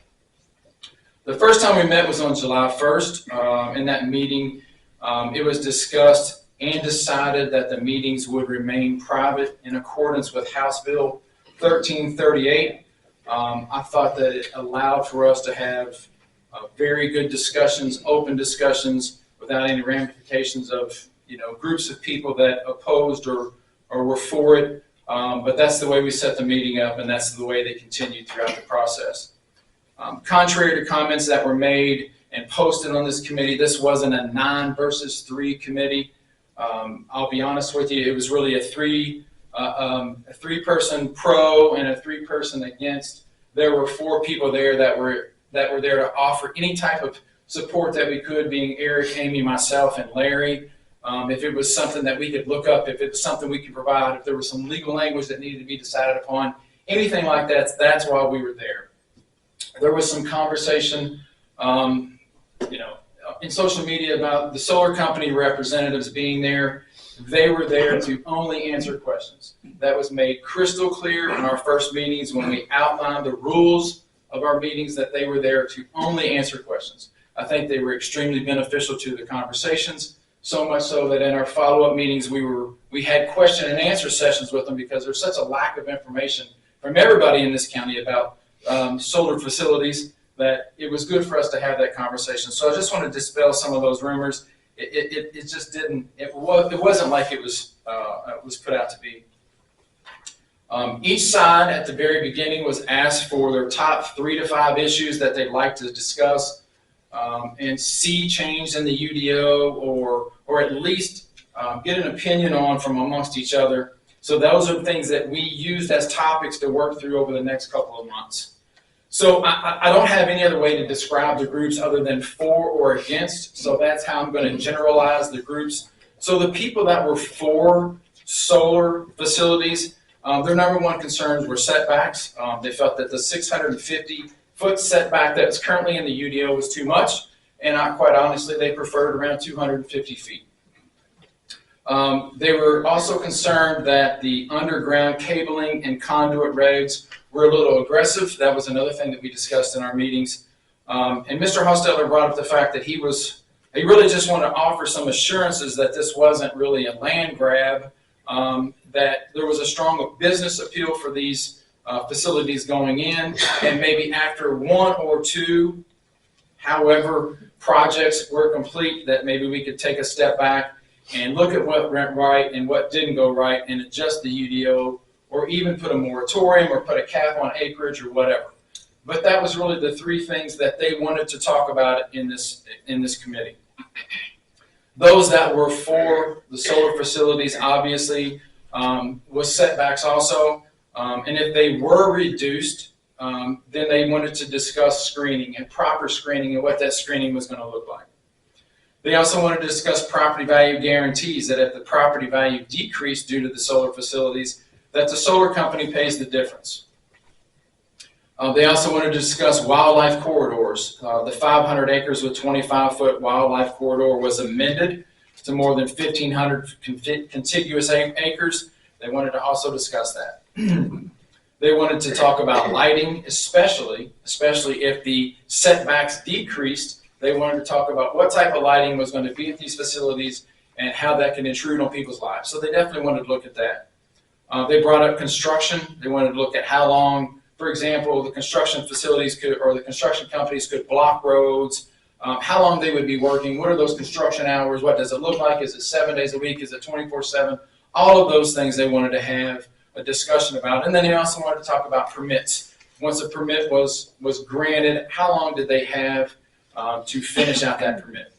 The first time we met was on July 1st. In that meeting, it was discussed and decided that the meetings would remain private in accordance with House Bill 1338. I thought that it allowed for us to have very good discussions, open discussions, without any ramifications of groups of people that opposed or were for it. But that's the way we set the meeting up, and that's the way they continued throughout the process. Contrary to comments that were made and posted on this committee, this wasn't a 9 versus 3 committee. I'll be honest with you, it was really a three-person pro and a 3-person against. There were 4 people there that were there to offer any type of support that we could, being Eric, Amy, myself, and Larry. If it was something that we could look up, if it was something we could provide, if there was some legal language that needed to be decided upon, anything like that, that's why we were there. There was some conversation, in social media about the solar company representatives being there. They were there to only answer questions. That was made crystal clear in our first meetings when we outlined the rules of our meetings, that they were there to only answer questions. I think they were extremely beneficial to the conversations, so much so that in our follow-up meetings we had question and answer sessions with them, because there's such a lack of information from everybody in this county about solar facilities, that it was good for us to have that conversation. So I just want to dispel some of those rumors. It just didn't. It wasn't like it was put out to be. Each side at the very beginning was asked for their top 3 to 5 issues that they'd like to discuss and see changed in the UDO, or at least get an opinion on from amongst each other. So those are things that we used as topics to work through over the next couple of months. So I don't have any other way to describe the groups other than for or against. So that's how I'm going to generalize the groups. So the people that were for solar facilities, their number one concerns were setbacks. They felt that the 650-foot setback that's currently in the UDO was too much. And quite honestly, they preferred around 250 feet. They were also concerned that the underground cabling and conduit regs were a little aggressive. That was another thing that we discussed in our meetings. And Mr. Hostetler brought up the fact that he really just wanted to offer some assurances that this wasn't really a land grab, that there was a strong business appeal for these facilities going in, and maybe after 1 or 2, however, projects were complete, that maybe we could take a step back and look at what went right and what didn't go right and adjust the UDO, or even put a moratorium or put a cap on acreage or whatever. But that was really the 3 things that they wanted to talk about in this committee. Those that were for the solar facilities, obviously, was setbacks also. And if they were reduced, then they wanted to discuss screening and proper screening and what that screening was going to look like. They also wanted to discuss property value guarantees, that if the property value decreased due to the solar facilities, that the solar company pays the difference. They also wanted to discuss wildlife corridors. The 500 acres with 25-foot wildlife corridor was amended to more than 1,500 contiguous acres. They wanted to also discuss that. They wanted to talk about lighting, especially if the setbacks decreased. They wanted to talk about what type of lighting was going to be at these facilities and how that can intrude on people's lives. So they definitely wanted to look at that. They brought up construction. They wanted to look at how long, for example, the construction facilities or the construction companies could block roads, how long they would be working, what are those construction hours, what does it look like, is it 7 days a week, is it 24/7, all of those things they wanted to have a discussion about. And then they also wanted to talk about permits. Once a permit was granted, how long did they have to finish out that permit?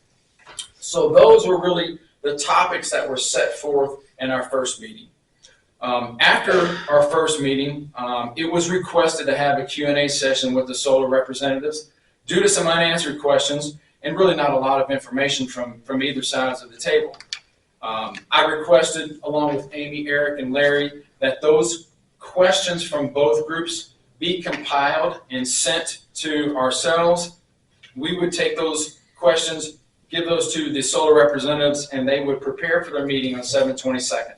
So those were really the topics that were set forth in our first meeting. After our first meeting, it was requested to have a Q&A session with the solar representatives due to some unanswered questions and really not a lot of information from either sides of the table. I requested, along with Amy, Eric, and Larry, that those questions from both groups be compiled and sent to ourselves. We would take those questions, give those to the solar representatives, and they would prepare for their meeting on 7/22.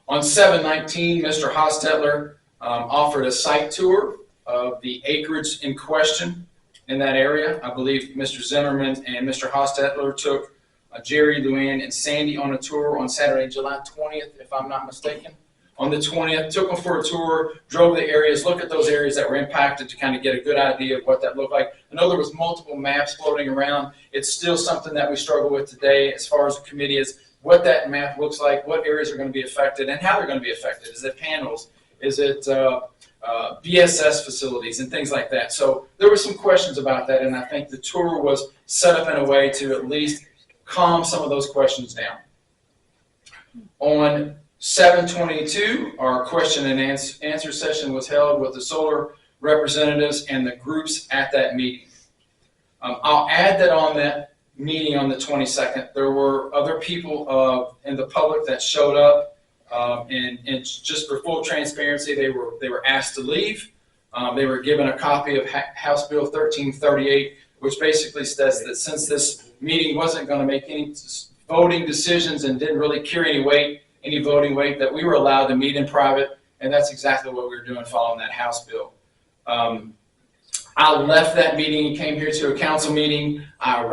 On 7/19, Mr. Hostetler offered a site tour of the acreage in question in that area. I believe Mr. Zimmerman and Mr. Hostetler took Jerry, Luann, and Sandy on a tour on Saturday, July 20th, if I'm not mistaken. On the 20th, took them for a tour, drove the areas, looked at those areas that were impacted to kind of get a good idea of what that looked like. I know there was multiple maps floating around. It's still something that we struggle with today as far as the committee is what that map looks like, what areas are going to be affected, and how they're going to be affected. Is it panels? Is it BSS facilities and things like that? So there were some questions about that, and I think the tour was set up in a way to at least calm some of those questions down. On 7/22, our question and answer session was held with the solar representatives and the groups at that meeting. I'll add that on that meeting on the 22nd, there were other people in the public that showed up, and just for full transparency, they were asked to leave. They were given a copy of House Bill 1338, which basically says that since this meeting wasn't going to make any voting decisions and didn't really carry any voting weight, that we were allowed to meet in private, and that's exactly what we were doing following that House bill. I left that meeting and came here to a council meeting. I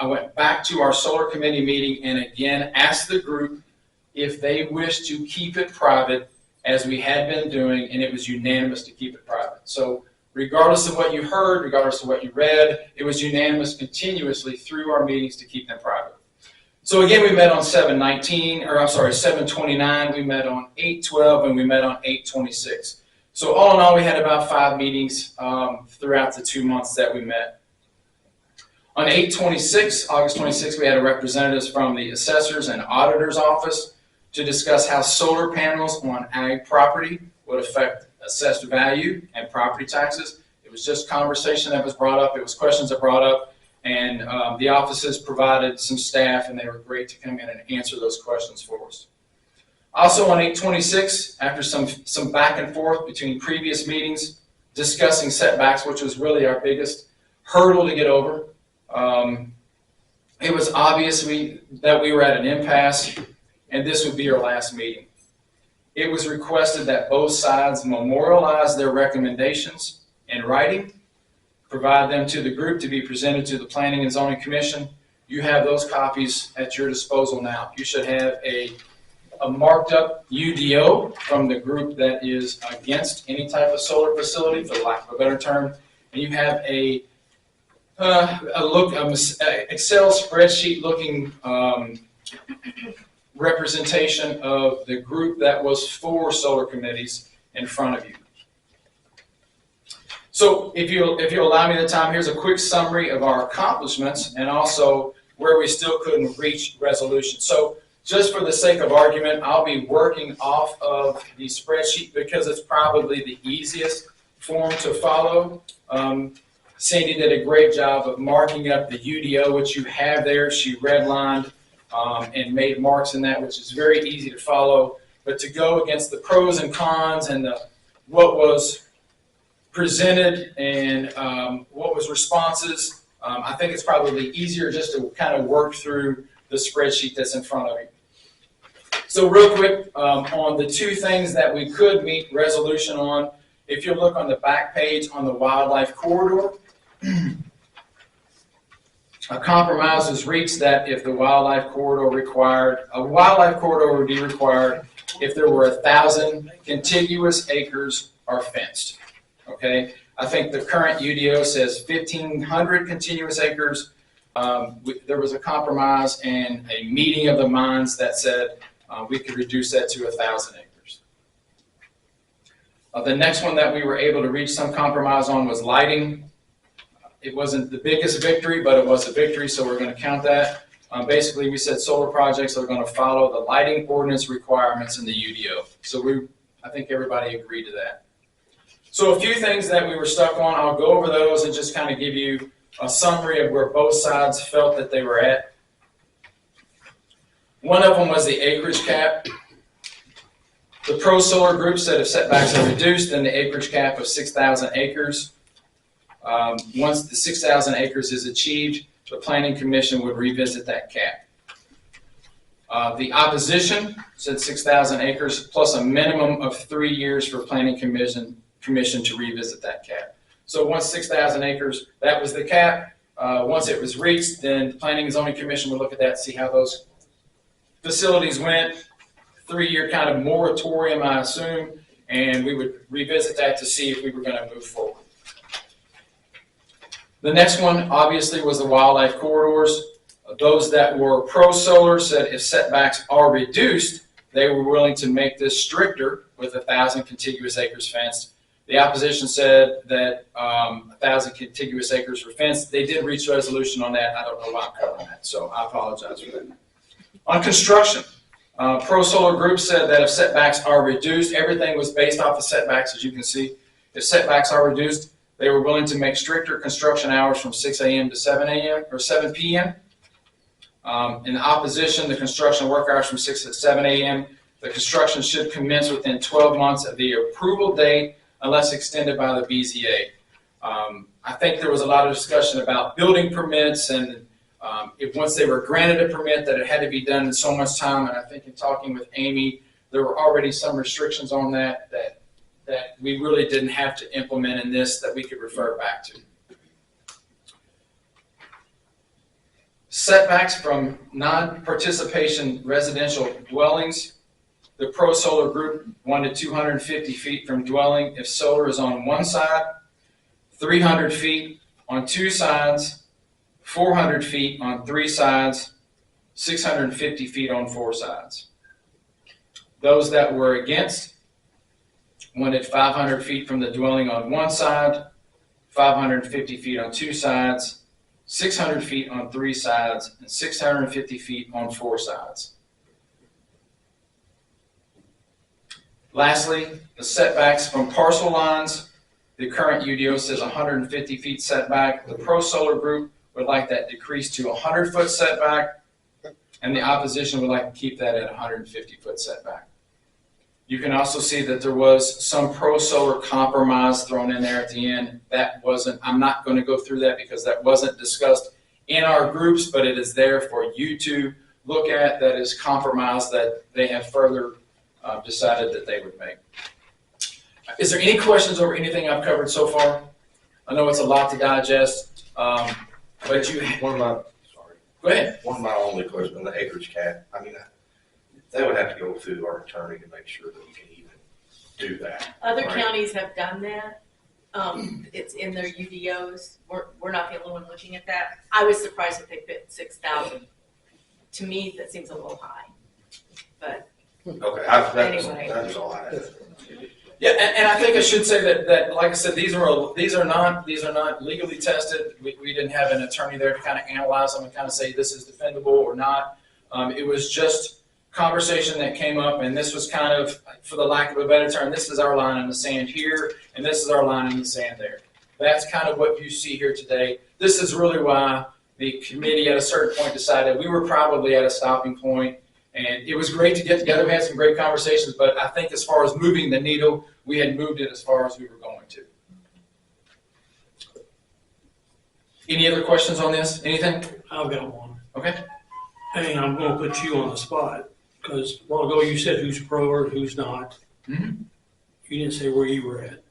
went back to our solar committee meeting and again asked the group if they wished to keep it private as we had been doing, and it was unanimous to keep it private. So regardless of what you heard, regardless of what you read, it was unanimous continuously through our meetings to keep them private. So again, we met on 7/29, we met on 8/12, and we met on 8/26. So all in all, we had about 5 meetings throughout the 2 months that we met. On 8/26, August 26th, we had representatives from the assessor's and auditor's office to discuss how solar panels on ag property would affect assessed value and property taxes. It was just conversation that was brought up. It was questions that brought up, and the offices provided some staff, and they were great to come in and answer those questions for us. Also on 8/26, after some back and forth between previous meetings, discussing setbacks, which was really our biggest hurdle to get over, it was obvious that we were at an impasse, and this would be our last meeting. It was requested that both sides memorialize their recommendations in writing, provide them to the group to be presented to the Planning and Zoning Commission. You have those copies at your disposal now. You should have a marked up UDO from the group that is against any type of solar facility, for lack of a better term, and you have a Excel spreadsheet looking representation of the group that was for solar committees in front of you. So if you'll allow me the time, here's a quick summary of our accomplishments and also where we still couldn't reach resolution. So just for the sake of argument, I'll be working off of the spreadsheet because it's probably the easiest form to follow. Sandy did a great job of marking up the UDO, which you have there. She redlined and made marks in that, which is very easy to follow. But to go against the pros and cons and what was presented and what was responses, I think it's probably easier just to kind of work through the spreadsheet that's in front of you. So real quick, on the 2 things that we could meet resolution on, if you look on the back page on the wildlife corridor, a compromise was reached that if the wildlife corridor would be required if there were 1,000 contiguous acres are fenced. Okay, I think the current UDO says 1,500 continuous acres. There was a compromise and a meeting of the minds that said we could reduce that to 1,000 acres. The next one that we were able to reach some compromise on was lighting. It wasn't the biggest victory, but it was a victory, so we're going to count that. Basically, we said solar projects are going to follow the lighting ordinance requirements in the UDO. So I think everybody agreed to that. So a few things that we were stuck on, I'll go over those and just kind of give you a summary of where both sides felt that they were at. One of them was the acreage cap. The pro solar group said if setbacks are reduced, then the acreage cap of 6,000 acres. Once the 6,000 acres is achieved, the planning commission would revisit that cap. The opposition said 6,000 acres plus a minimum of 3 years for planning commission to revisit that cap. So once 6,000 acres, that was the cap. Once it was reached, then the planning and zoning commission would look at that, see how those facilities went. 3-year kind of moratorium, I assume, and we would revisit that to see if we were going to move forward. The next one, obviously, was the wildlife corridors. Those that were pro-solar said if setbacks are reduced, they were willing to make this stricter with 1,000 contiguous acres fenced. The opposition said that 1,000 contiguous acres were fenced. They did reach a resolution on that. I don't know why I'm covering that, so I apologize for that. On construction, pro-solar group said that if setbacks are reduced, everything was based off of setbacks, as you can see. If setbacks are reduced, they were willing to make stricter construction hours from 6 a.m. to 7 a.m. or 7 p.m. In the opposition, the construction work hours from 6 to 7 a.m. The construction should commence within 12 months of the approval date unless extended by the BZA. I think there was a lot of discussion about building permits and if once they were granted a permit that it had to be done in so much time. And I think in talking with Amy, there were already some restrictions on that we really didn't have to implement in this that we could refer back to. Setbacks from non-participation residential dwellings. The pro-solar group wanted 250 feet from dwelling if solar is on one side, 300 feet on two sides, 400 feet on three sides, 650 feet on four sides. Those that were against wanted 500 feet from the dwelling on one side, 550 feet on two sides, 600 feet on three sides, and 650 feet on four sides. Lastly, the setbacks from parcel lines. The current UDO says 150 feet setback. The pro-solar group would like that decreased to 100-foot setback, and the opposition would like to keep that at 150-foot setback. You can also see that there was some pro-solar compromise thrown in there at the end. That wasn't, I'm not going to go through that because that wasn't discussed in our groups, but it is there for you to look at. That is compromise that they have further decided that they would make. Is there any questions over anything I've covered so far? I know it's a lot to digest, but you. Go ahead. One of my only questions on the acreage cap. I mean, they would have to go through our attorney to make sure that we can even do that. Other right? counties have done that. It's in their UDOs. We're not the only one looking at that. I was surprised that they fit 6,000. To me, that seems a little high, but okay. Anyway. That's all I have. Yeah, and I think I should say that like I said, these are not legally tested. We didn't have an attorney there to kind of analyze them and kind of say this is defendable or not. It was just conversation that came up, and this was kind of, for the lack of a better term, this is our line in the sand here, and this is our line in the sand there. That's kind of what you see here today. This is really why the committee at a certain point decided we were probably at a stopping point. And it was great to get together. We had some great conversations, but I think as far as moving the needle, we had moved it as far as we were going to. Any other questions on this? Anything? I've got one. Okay. And I'm going to put you on the spot because a while ago you said who's pro or who's not. Mm-hmm. You didn't say where you were at.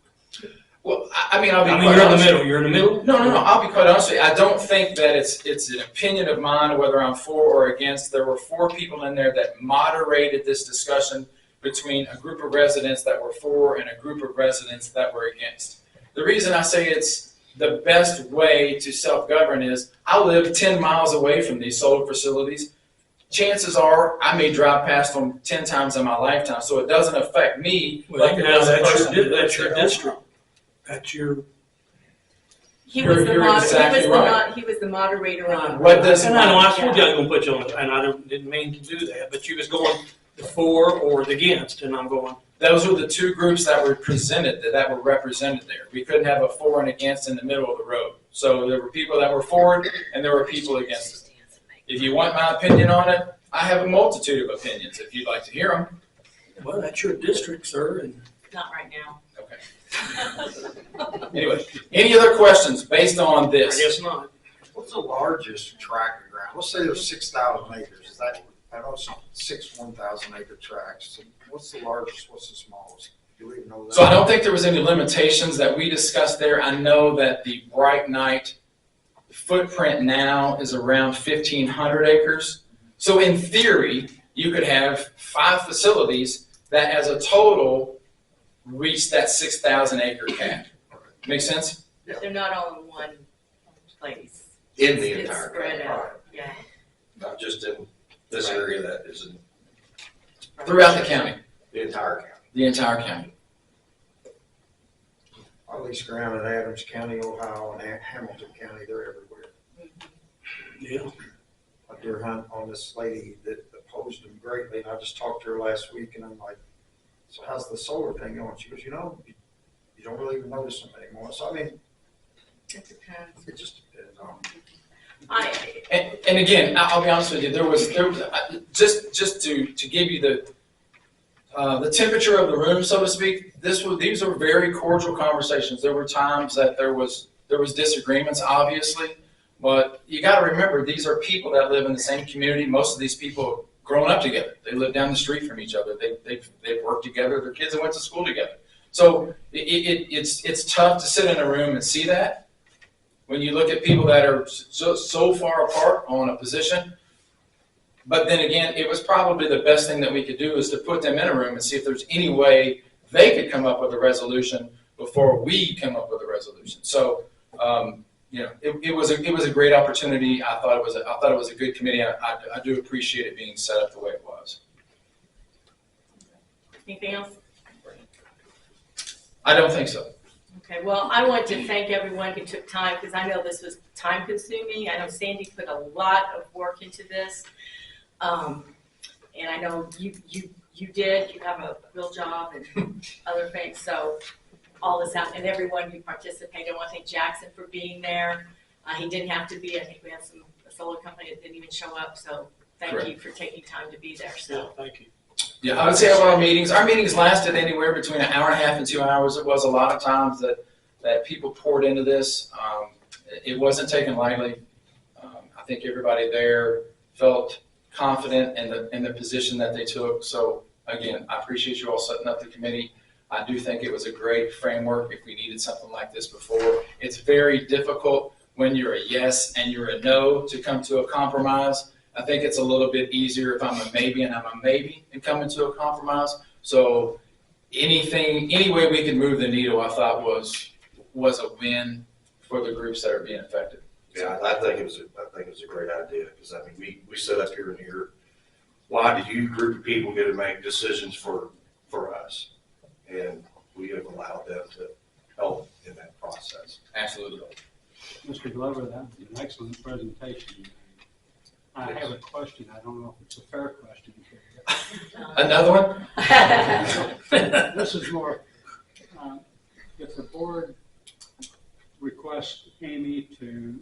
Well, I mean, I'll be you're in the middle. You're in the middle? No. I'll be quite honest with you. I don't think that it's an opinion of mine whether I'm for or against. There were 4 people in there that moderated this discussion between a group of residents that were for and a group of residents that were against. The reason I say it's the best way to self-govern is I live 10 miles away from these solar facilities. Chances are I may drive past them 10 times in my lifetime, so it doesn't affect me like it does a person. That's your district. That's your. He was the moderator on. What does and I know I told you I was going to put you on, and I didn't mean to do that, but you was going the for or the against, and I'm going. Those were the 2 groups that were presented, that were represented there. We couldn't have a for and against in the middle of the road. So there were people that were for it, and there were people against it. If you want my opinion on it, I have a multitude of opinions if you'd like to hear them. Well, that's your district, sir, and Not right now. Anyway, any other questions based on I this? guess not. What's the largest tract of ground? Let's say there's 6,000 acres. Is that, I know some 1,000 acre tracts. So what's the largest, what's the smallest? Do you even know that? So I don't think there was any limitations that we discussed there. I know that the Bright Knight footprint now is around 1,500 acres. So in theory, you could have 5 facilities that as a total reach that 6,000 acre cap. Make sense? They're not all in one place. In the It's entire spread county, out, yeah. not just in this area that is in Throughout the county, the entire county. the entire county. I lease ground in Adams County, Ohio, and Hamilton County. They're everywhere. Yeah. I deer hunt on this lady that opposed them greatly, and I just talked to her last week, and I'm like, so how's the solar thing going? She goes, you don't really even notice them anymore. So, I mean, It depends. it just depends on. And again, I'll be honest with you, there was just to give you the temperature of the room, so to speak. These were very cordial conversations. There were times that there was disagreements, obviously, but you got to remember these are people that live in the same community. Most of these people have grown up together. They live down the street from each other. They've worked together. Their kids have went to school together. So it's tough to sit in a room and see that. When you look at people that are so far apart on a position. But then again, it was probably the best thing that we could do is to put them in a room and see if there's any way they could come up with a resolution before we come up with a resolution. So, it was a great opportunity. I thought it was a good committee. I do appreciate it being set up the way it was. Anything else? I don't think so. Okay, well, I want to thank everyone who took time, because I know this was time consuming. I know Sandy put a lot of work into this. And I know you did, you have a real job and other things, so all this happened, and everyone who participated. I want to thank Jackson for being there. He didn't have to be. I think we had a solar company that didn't even show up, so thank Correct. you for taking time to be there, Yeah, so. thank you. Yeah, I would say our meetings lasted anywhere between an hour and a half and 2 hours. It was a lot of times that people poured into this. It wasn't taken lightly. I think everybody there felt confident in the position that they took. So again, I appreciate you all setting up the committee. I do think it was a great framework if we needed something like this before. It's very difficult when you're a yes and you're a no to come to a compromise. I think it's a little bit easier if I'm a maybe and I'm a maybe and coming to a compromise. So any way we can move the needle, I thought was a win for the groups that are being affected. Yeah, I think it was a great idea, because I mean, we sit up here and hear, why do you group of people get to make decisions for us? And we have allowed them to help in that process. Absolutely. Mr. Glover, that was an excellent presentation. I have a question. I don't know if it's a fair question. Another one? This is more, if the board requests Amy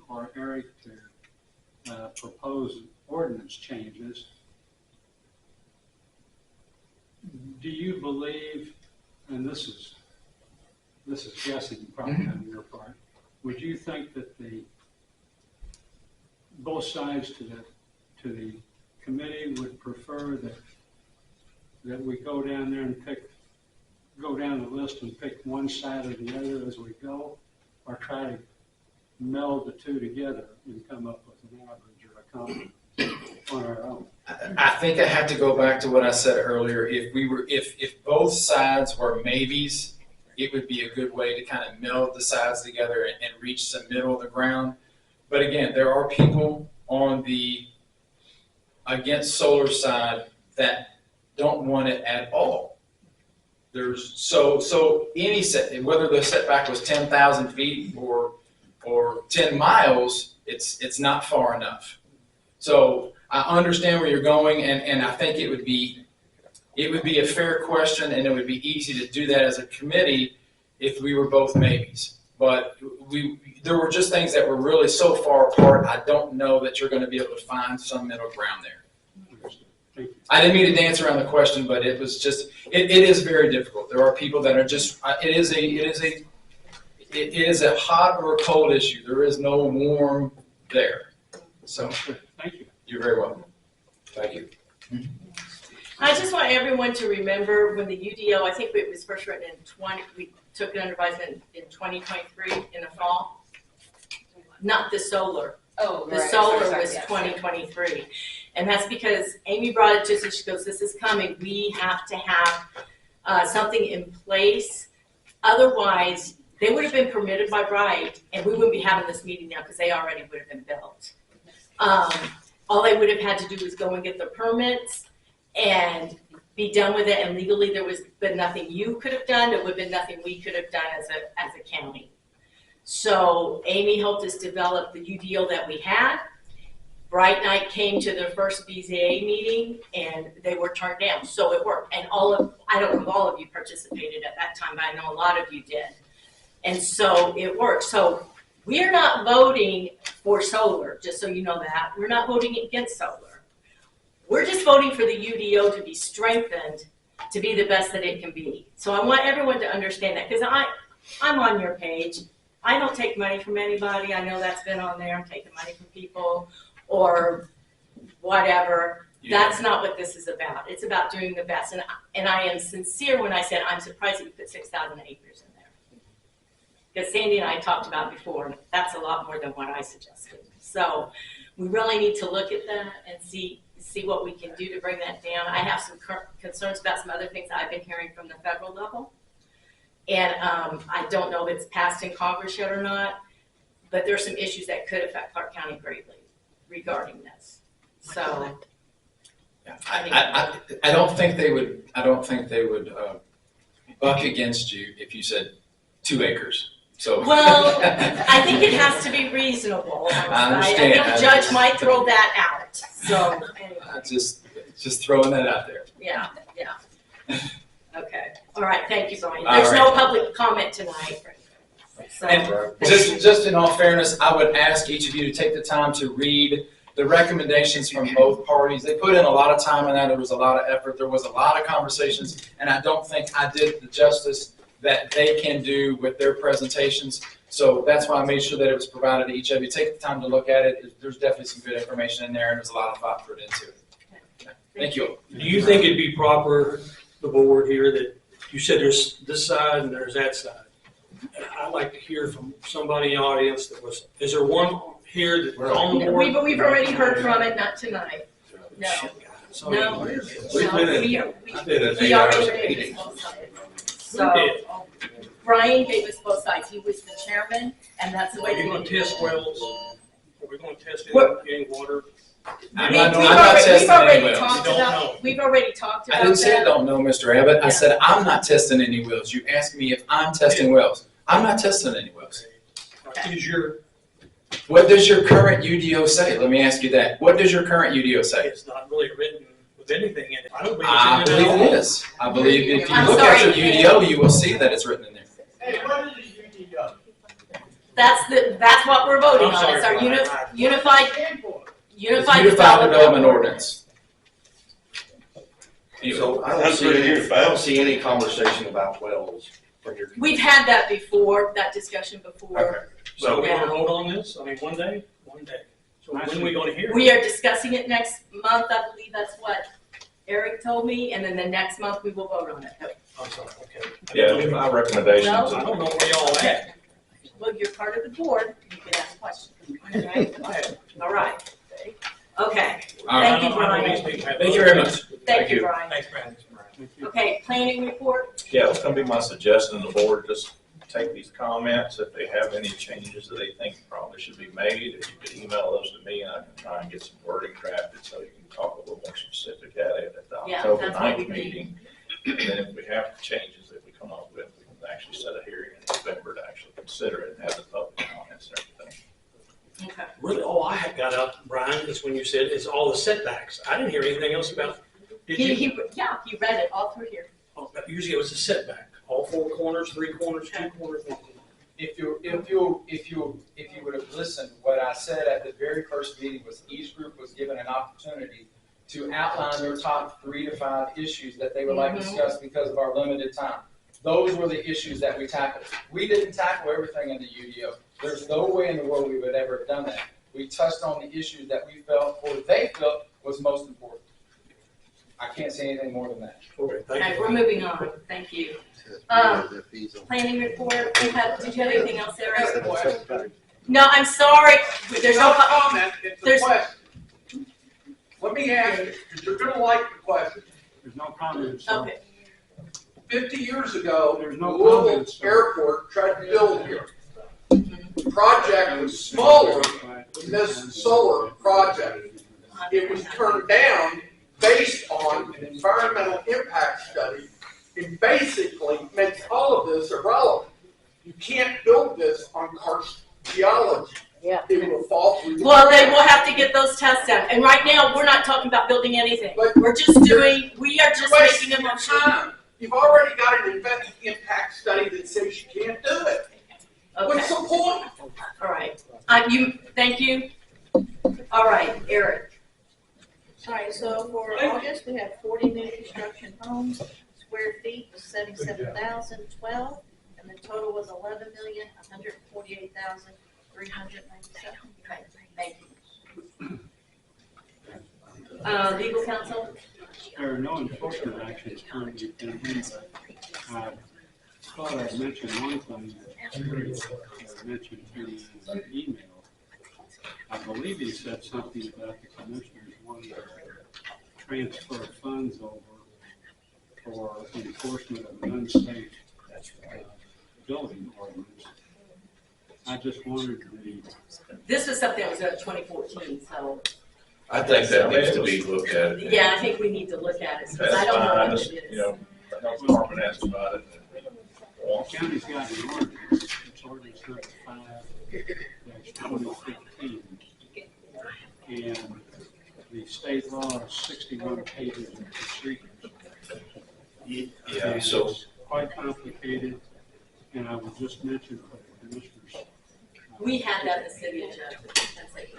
or Eric to propose ordinance changes, do you believe, and this is guessing probably on your part, would you think that both sides to the committee would prefer that we go down there and go down the list and pick one side or the other as we go, or try to meld the two together and come up with an average or a compromise on our own? I think I have to go back to what I said earlier. If both sides were maybes, it would be a good way to kind of meld the sides together and reach the middle of the ground. But again, there are people on the against solar side that don't want it at all. There's so any whether the setback was 10,000 feet or 10 miles, it's not far enough. So I understand where you're going, and I think it would be a fair question, and it would be easy to do that as a committee if we were both maybes. But there were just things that were really so far apart, I don't know that you're going to be able to find some middle ground there. Understood. Thank you. I didn't mean to dance around the question, but it was just, it is very difficult. There are people that are just, it is a hot or a cold issue. There is no warm there. So, Thank you. you're very welcome. Thank you. I just want everyone to remember when the UDO, I think it was first written in we took it under advisement in 2023 in the fall. Not the solar. Oh, The solar was 2023. And that's because Amy brought it to us and she goes, this is coming. We have to have something in place. Otherwise, they would have been permitted by right and we wouldn't be having this meeting now because they already would have been built. All they would have had to do was go and get the permits and be done with it. And legally, there was been nothing you could have done. There would have been nothing we could have done as a county. So Amy helped us develop the UDO that we had. Bright Night came to their first BZA meeting and they were turned down. So it worked. And I don't know if all of you participated at that time, but I know a lot of you did. And so it worked. So we're not voting for solar, just so you know that. We're not voting against solar. We're just voting for the UDO to be strengthened to be the best that it can be. So I want everyone to understand that because I'm on your page. I don't take money from anybody. I know that's been on there. I'm taking money from people or whatever. Yeah. That's not what this is about. It's about doing the best. And I am sincere when I said I'm surprised that you put 6,000 acres in there. Because Sandy and I talked about before, and that's a lot more than what I suggested. So we really need to look at that and see what we can do to bring that down. I have some concerns about some other things I've been hearing from the federal level. And I don't know if it's passed in Congress yet or not, but there's some issues that could affect Clark County greatly regarding this. So Yeah. I don't think they would buck against you if you said 2 acres. So. Well, I think it has to be reasonable. I understand. I think the judge might throw that out. So anyway. Just throwing that out there. Yeah. Okay. All right. Thank you, Bryan. All There's right. no public comment tonight. So, And just in all fairness, I would ask each of you to take the time to read the recommendations from both parties. They put in a lot of time in that. There was a lot of effort. There was a lot of conversations, and I don't think I did the justice that they can do with their presentations. So that's why I made sure that it was provided to each of you. Take the time to look at it. There's definitely some good information in there, and there's a lot of thought put into it. Thank you. Do you think it'd be proper, the board here, that you said there's this side and there's that side? And I'd like to hear from somebody in the audience is there one here that was on the board? we've already heard from it, not tonight. No. No. We already gave us both sides. So Bryan gave us both sides. He was the chairman, and that's the way. Are you going to test wells? Are we going to test any water? I'm not testing any wells. We've already talked about that. I didn't say I don't know, Mr. Abbott. I said I'm not testing any wells. You asked me if I'm testing wells. I'm not testing any wells. What does your current UDO say? Let me ask you that. What does your current UDO say? It's not really written with anything in it. I don't believe I it's in it believe at all. it is. I believe if you I'm look sorry. at your UDO, you will see that it's written in there. Hey, what is a UDO? That's what we're voting I'm on. sorry, It's our Bryan. unified It's Unified Development Ordinance. So I don't see any conversation about wells from your. We've had that before, that discussion before. Okay. So we're Yeah. going to vote on this? I mean, one day? One day. So when are we going to hear it? We are discussing it next month. I believe that's what Eric told me, and then the next month we will vote on it. I'm sorry, okay. Yeah, my recommendations. No. I don't know where y'all at. Well, you're part of the board. You can ask questions. Right? All right. Okay. All Thank right. you, Bryan. Thank you very much. Thank you, Bryan. Thanks, Bryan. Okay, planning report. Yeah, it's gonna be my suggestion to the board, just take these comments, if they have any changes that they think probably should be made, if you could email those to me, and I can try and get some wording drafted, so you can talk a little more specific at it at the Yeah, October that's what we 9th need. meeting. And then if we have changes that we come up with, we can actually set a hearing in November to actually consider it and have the public comments and everything. Okay. Really, all I had got up, Bryan, is when you said it's all the setbacks. I didn't hear anything else about, did you? He read it all through here. Oh, but usually it was a setback, all 4 corners, 3 corners, 2 corners, 1 corner. If you would have listened, what I said at the very first meeting was each group was given an opportunity to outline their top 3 to 5 issues that they would like to discuss because of our limited time. Those were the issues that we tackled. We didn't tackle everything in the UDO. There's no way in the world we would ever have done that. We touched on the issues that we felt, or they felt, was most important. I can't say anything more than that. Okay, we're moving on. Thank you. Planning report, did you have anything else, Eric? No, I'm sorry. There's no comment, it's a there's- question. Let me ask you, because you're gonna like the question. There's no comments. So Okay. 50 years ago, There's the no Louisville comments, so- Airport tried to build here. The project was smaller than this solar project. It was turned down based on an environmental impact study, and basically makes all of this irrelevant. You can't build this on karst geology. Yeah. It will fall through the Well, they ground. will have to get those tests done. And right now, we're not talking about building anything. But we are just making You're a wasting your motion. time. You've already got an environmental impact study that says you can't do it. What's Okay, the point? all right. Thank you. All right, Eric. All right, so for August, we have 40 new construction homes, square feet was 77,012, and the total was 11,148,397. Okay, thank you. Legal counsel? there are no enforcement actions currently pending, but I thought I'd mention one thing that I mentioned in the email. I believe he said something about the commissioners wanting to transfer funds over for enforcement of an unsafe building ordinance. I just wondered This was something that was in 2014, so, I think that needs to be looked at. yeah, I think we need to look at it, because That's I don't know fine, what just, it you is. know, the health department asked about it. the county's got an ordinance, it's ordinance number 5-2015. And the state law is 61 pages of procedures. Yeah, so It's quite complicated, and I would just mention for the commissioners. We had that in the city of Jeff. That's like,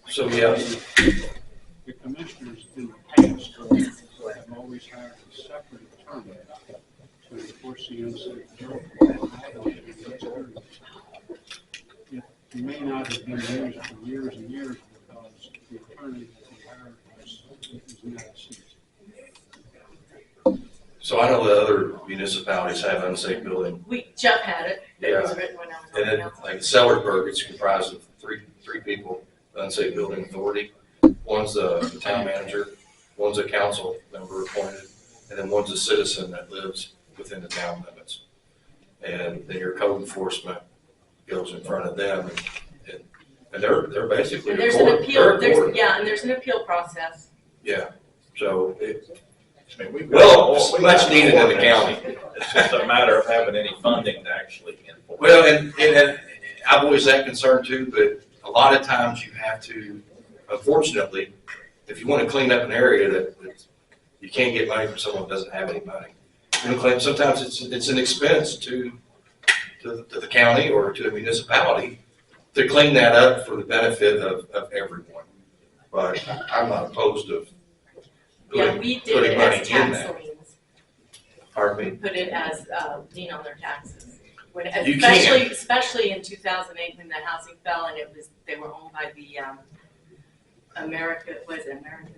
So, yeah, The commissioners in the past have always hired a separate attorney to enforce the unsafe building. I don't think it's experience. It may not have been used for years and years because the attorney that we hired was not seasoned. so I know that other municipalities have unsafe building. Jeff had it. It was Yeah. written when I was And on then, council. like Sellersburg, it's comprised of three people, unsafe building authority. One's the town manager, one's a council member appointed, and then one's a citizen that lives within the town limits. And then your code enforcement goes in front of them, and they're basically. And there's a an court- they're appeal, a court. and there's an appeal process. Yeah, so I mean, well, much needed in the county. It's just a matter of having any funding to actually enforce. Well, and I've always had concern too, but a lot of times you have to, unfortunately, if you want to clean up an area that you can't get money from someone who doesn't have any money. You know, sometimes it's an expense to the county or to a municipality to clean that up for the benefit of everyone. But I'm not opposed to Yeah, we did putting it money as in tax that. liens. Pardon me? Put it as lien on their taxes. When, You can. especially in 2008 when the housing fell and they were owned by the American Bank,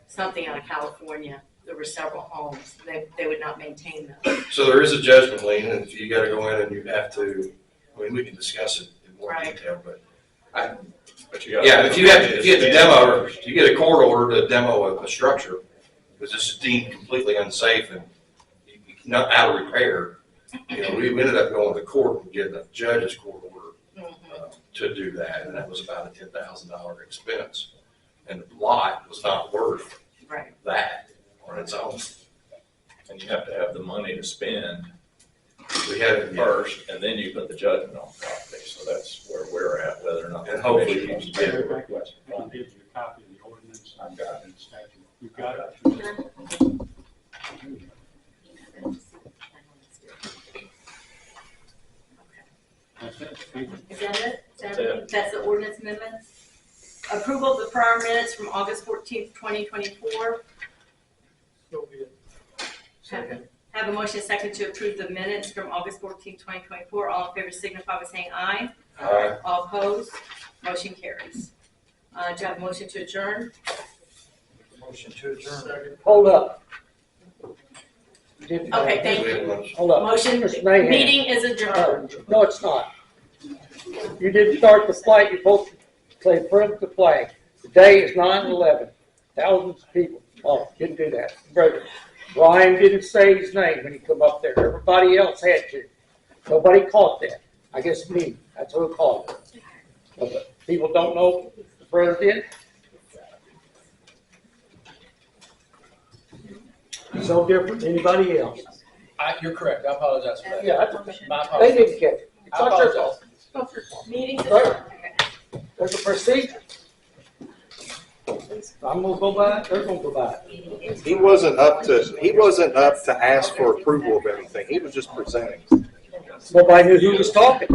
something out of California. There were several homes. They would not maintain them. So there is a judgment lien, and if you gotta go in and you have to, I mean, we can discuss it in more Right. detail, but. But you gotta- Yeah, if you get the demo, or you get a court order to demo a structure, because it's deemed completely unsafe and not out of repair, you know, we ended up going to court and getting a judge's court order to do that, and that was about a $10,000 expense. And the lot was not worth Right. that on its own. And you have to have the money to spend We had it first, and then you put the judgment on property, so that's where we're at, whether or not. And hopefully the you commission get it. wants to I'll give you a copy of the ordinance. I've got and statute. You've got it? That's it. Thank you. Is that it? That's it. That's the ordinance amendment? Approval of the prior minutes from August 14th, 2024. So be it. Have a motion second to approve the minutes from August 14th, 2024. All in favor signify by saying aye. Aye. All opposed? Motion carries. Do you have a motion to adjourn? Motion to adjourn. Hold up. Okay, thank you. Hold up. Motion, Mr. Mayor. meeting is adjourned. No, it's not. You didn't start the flag, you're supposed to say print the flag. Today is 9/11. Thousands of people. Oh, didn't do that. Brother, Bryan didn't say his name when he come up there. Everybody else had to. Nobody caught that. I guess me. That's who caught it. But people don't know the president. He's no different than anybody else. You're correct. I apologize for that. Yeah, that's okay. My They apologies. didn't catch it. It's I not your apologize. fault. It's not your fault. Meeting's Right. adjourned. There's a procedure. I'm gonna go by it, they're gonna go by it. He wasn't up to ask for approval of anything. He was just presenting. Nobody knew who was talking.